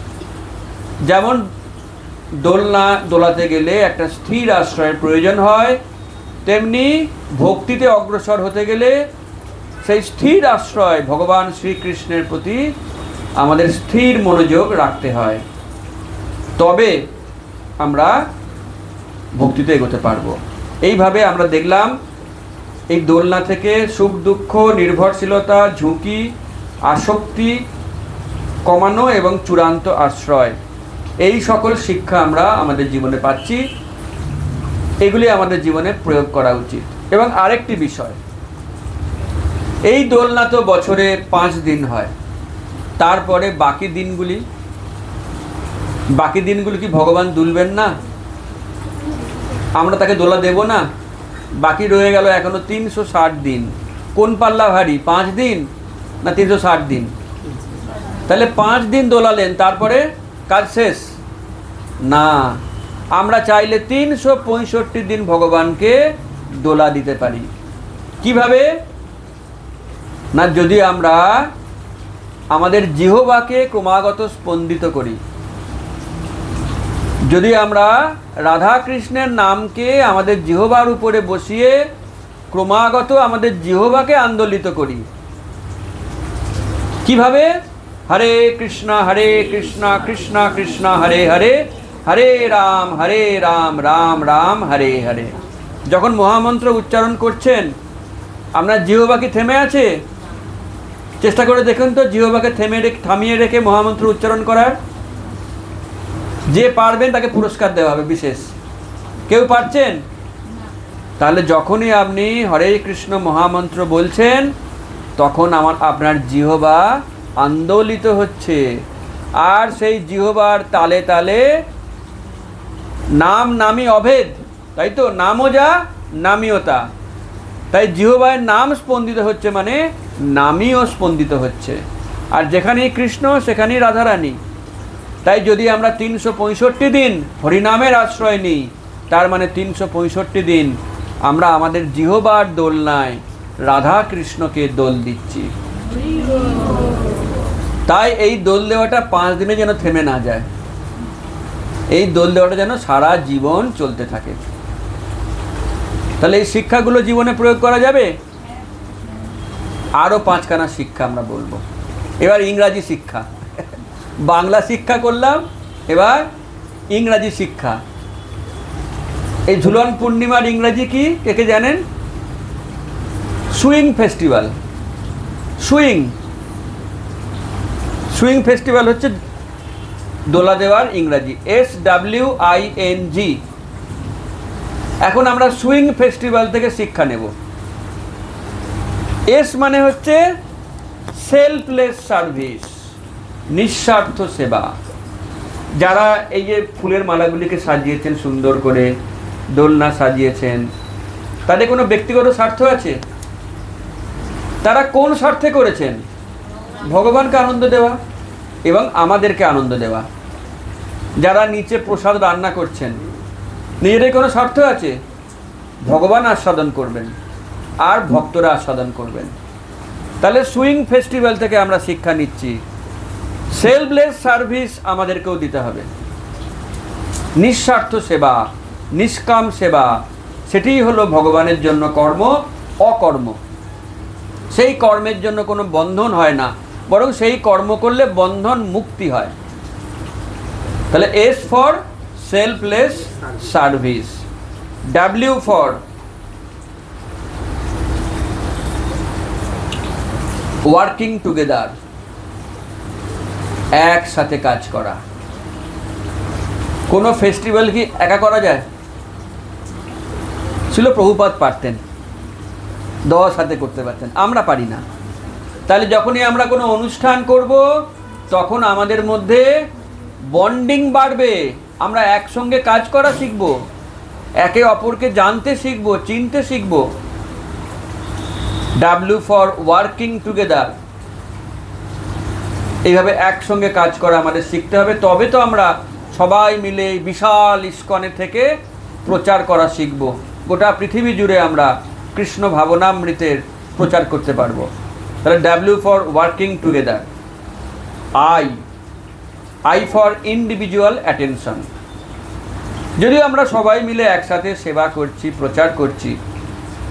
যেমন দোলনা দোলাতে গেলে একটা স্থির আশ্রয়ের প্রয়োজন হয়, তেমনি ভক্তিতে অগ্রসর হতে গেলে সেই স্থির আশ্রয় ভগবান শ্রীকৃষ্ণের প্রতি আমাদের স্থির মনোযোগ রাখতে হয়, তবে আমরা ভক্তিতে এগোতে পারবো। এইভাবে আমরা দেখলাম এই দোলনা থেকে সুখ দুঃখ, নির্ভরশীলতা, ঝুঁকি, আসক্তি কমানো এবং চূড়ান্ত আশ্রয়, এই সকল শিক্ষা আমরা আমাদের জীবনে পাচ্ছি। এগুলি আমাদের জীবনে প্রয়োগ করা উচিত। এবং আরেকটি বিষয়, এই দোলনা তো বছরে 5 দিন হয়, তারপরে বাকি দিনগুলি কি ভগবান দুলবেন না? আমরা তাকে দোলা দেব না? বাকি রয়ে গেল এখনো 360 দিন। কোন পাল্লা ভারী, 5 দিন না 360 দিন? তাহলে 5 দিন দোলালেন, তারপরে কাজ শেষ না। আমরা চাইলে 365 দিন ভগবানকে দোলা দিতে পারি। কিভাবে না, যদি আমরা আমাদের জিহ্বাকে ক্রমাগত স্পন্দিত করি, যদি আমরা রাধা কৃষ্ণের নামকে আমাদের জিহ্বার উপরে বসিয়ে ক্রমাগত আমাদের জিহ্বাকে আন্দোলিত করি। কিভাবে? হরে কৃষ্ণ কৃষ্ণ কৃষ্ণ হরে হরে, হরে রাম রাম রাম হরে হরে। যখন মহামন্ত্র উচ্চারণ করছেন, আপনার জিহ্বা কি থেমে আছে? চেষ্টা করে দেখুন তো জিহ্বাকে থামিয়ে রেখে মহামন্ত্র উচ্চারণ করার। যে পারবেন তাকে পুরস্কার দেওয়া হবে বিশেষ। কেউ পারছেন? তাহলে যখনই আপনি হরে কৃষ্ণ মহামন্ত্র বলছেন, তখন আপনার জিহ্বা আন্দোলিত হচ্ছে, আর সেই জিহ্বার তালে তালে নাম নামি অভেদ, তাই তো? নামও যা নামিও তা। তাই জিহ্বায় নাম স্পন্দিত হচ্ছে মানে নামিও স্পন্দিত হচ্ছে, আর যেখানেই কৃষ্ণ সেখানেই রাধারানী। তাই যদি আমরা 365 দিন হরিনামের আশ্রয় নিই, তার মানে 365 দিন আমরা আমাদের জিহ্বার দোলনায় রাধা কৃষ্ণকে দোল দিচ্ছি। তাই এই দোল দেওয়াটা 5 দিনে যেন থেমে না যায়, এই দোল দেওয়াটা যেন সারা জীবন চলতে থাকে। তাহলে এই শিক্ষাগুলো জীবনে প্রয়োগ করা যাবে। আরও 5খানা শিক্ষা আমরা বলবো। এবার ইংরাজি শিক্ষা, বাংলা শিক্ষা করলাম, এবার ইংরাজি শিক্ষা। এই ঝুলন পূর্ণিমার ইংরাজি কি কে কে জানেন? Swing festival. সুইং ফেস্টিভ্যাল হচ্ছে দোলা দেওয়ার ইংরাজি, SWING। এখন আমরা সুইং ফেস্টিভ্যাল থেকে শিক্ষা নেব। এস মানে হচ্ছে সেলফলেস সার্ভিস, নিঃস্বার্থ সেবা। যারা এই যে ফুলের মালাগুলিকে সাজিয়েছেন সুন্দর করে, দোলনা সাজিয়েছেন, তাদের কোনো ব্যক্তিগত স্বার্থ আছে? তারা কোন স্বার্থে করেছেন? ভগবানকে আনন্দ দেওয়া এবং আমাদেরকে আনন্দ দেওয়া। যারা নিচে প্রসাদ রান্না করছেন, নিজেদের কোনো স্বার্থ আছে? ভগবান আস্বাদন করবেন আর ভক্তরা আস্বাদন করবেন। তাহলে সুইং ফেস্টিভ্যাল থেকে আমরা শিক্ষা নিচ্ছি, সেলফলেস সার্ভিস আমাদেরকেও দিতে হবে, নিঃস্বার্থ সেবা। নিষ্কাম সেবা, সেটিই হলো ভগবানের জন্য কর্ম, অকর্ম। সেই কর্মের জন্য কোনো বন্ধন হয় না, বরং সেই কর্ম করলে বন্ধন মুক্তি হয়। তাহলে S for selfless service, W for working together, একসাথে কাজ করা। কোনো ফেস্টিভ্যাল কি একা করা যায়? ছিল প্রভুপাদ পারতেন, 10 হাতে করতে পারতেন, আমরা পারি না। তাহলে যখনই আমরা কোনো অনুষ্ঠান করব তখন আমাদের মধ্যে বন্ডিং বাড়বে, আমরা একসঙ্গে কাজ করা শিখব, একে অপরকে জানতে শিখব, চিনতে শিখব। ডাব্লিউ ফর ওয়ার্কিং টুগেদার, এইভাবে একসঙ্গে কাজ করা আমাদের শিখতে হবে, তবে তো আমরা সবাই মিলে বিশাল ইস্কনে থেকে প্রচার করা শিখব, গোটা পৃথিবী জুড়ে আমরা কৃষ্ণ ভাবনামৃতের প্রচার করতে পারবো। তাহলে W for working together. I for individual attention. যদিও আমরা সবাই মিলে একসাথে সেবা করছি, প্রচার করছি,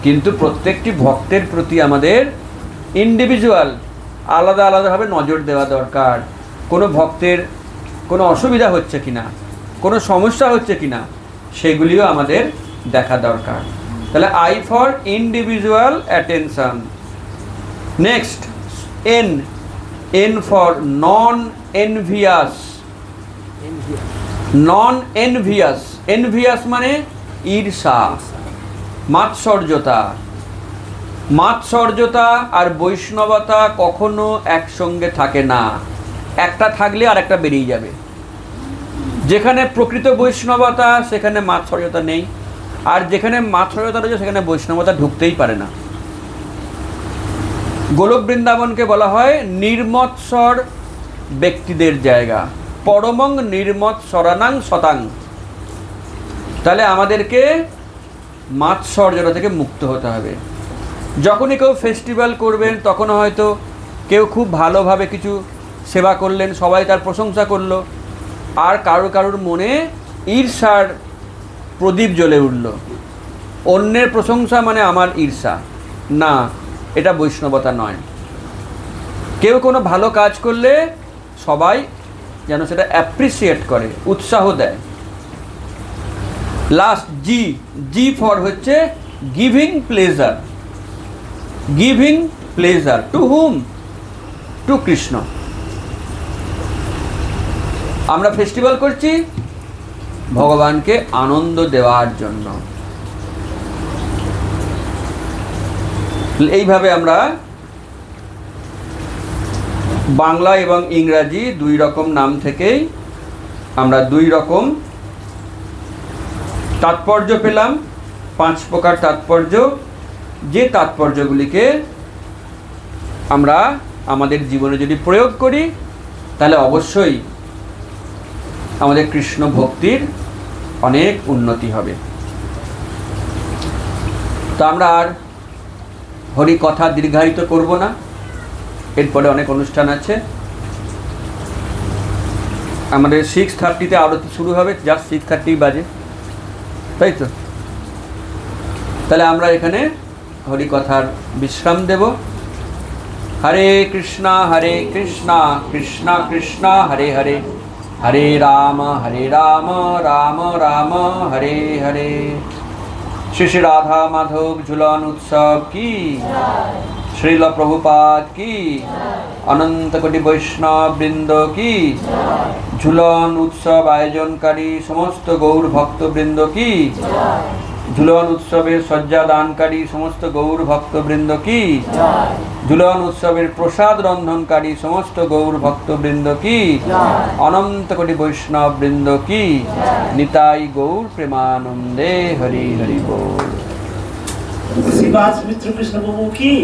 কিন্তু প্রত্যেকটি ভক্তের প্রতি আমাদের ইন্ডিভিজুয়াল আলাদা আলাদাভাবে নজর দেওয়া দরকার। কোনো ভক্তের কোনো অসুবিধা হচ্ছে কিনা, কোনো সমস্যা হচ্ছে কিনা, সেগুলিও আমাদের দেখা দরকার। তাহলে I for individual attention. Next N for non envious. Non envious, envious মানে ঈর্ষা, মাৎসর্যতা। মাৎসর্যতা আর বৈষ্ণবতা কখনো একসঙ্গে থাকে না, একটা থাকলে আর একটা বেরিয়ে যাবে। যেখানে প্রকৃত বৈষ্ণবতা সেখানে মাৎসর্যতা নেই, আর যেখানে মাৎসর্যতা রয়েছে সেখানে বৈষ্ণবতা ঢুকতেই পারে না। গোলক বৃন্দাবনকে বলা হয় নির্মৎসর ব্যক্তিদের জায়গা, পরমং নির্মৎসরানাং শতাং। তাহলে আমাদেরকে মাৎসর্যতা থেকে মুক্ত হতে হবে। যখনই কেউ ফেস্টিভ্যাল করবেন তখন হয়তো কেউ খুব ভালোভাবে কিছু সেবা করলেন, সবাই তার প্রশংসা করলো, আর কারুর মনে ঈর্ষার প্রদীপ জ্বলে উঠল। অন্যের প্রশংসা মানে আমার ঈর্ষা, না, এটা বৈষ্ণবতা নয়। কেউ কোনো ভালো কাজ করলে সবাই যেন সেটা অ্যাপ্রিসিয়েট করে, উৎসাহ দেয়। লাস্ট জি ফর হচ্ছে giving pleasure. Giving pleasure to hmm? To Krishna. আমরা ফেস্টিভ্যাল করছি ভগবানকে আনন্দ দেওয়ার জন্য। এইভাবে আমরা বাংলা এবং ইংরাজি 2 রকম নাম থেকেই আমরা 2 রকম তাৎপর্য পেলাম, 5 প্রকার তাৎপর্য। যে তাৎপর্যগুলিকে আমরা আমাদের জীবনে যদি প্রয়োগ করি তাহলে অবশ্যই আমাদের কৃষ্ণ ভক্তির অনেক উন্নতি হবে। তো আমরা আর হরি কথা দীর্ঘায়িত করব না, এরপরে অনেক অনুষ্ঠান আছে। আমাদের 6:30-তে আরতি শুরু হবে, জাস্ট 6:30 বাজে, তাই তো? তাহলে আমরা এখানে হরি কথার বিশ্রাম দেব। হরে কৃষ্ণা কৃষ্ণা কৃষ্ণ হরে হরে, হরে রাম রাম রাম হরে হরে। শ্রী শ্রী রাধা মাধব ঝুলন উৎসব কি, শ্রীল প্রভুপাদ কি, অনন্ত কোটি বৈষ্ণব বৃন্দ কি, ঝুলন উৎসব আয়োজনকারী সমস্ত গৌর ভক্তবৃন্দ কি, ঝুলন উৎসবের শয্যা দানকারী সমস্ত গৌর ভক্তবৃন্দ কি, ঝুলন উৎসবের প্রসাদ রন্ধনকারী সমস্ত গৌর ভক্তবৃন্দ কি, অনন্ত কোটি বৈষ্ণব বৃন্দ কি, নিতাই গৌর প্রেমানন্দে হরি হরি বল। শ্রীবাস মিত্র কৃষ্ণ প্রভু কি।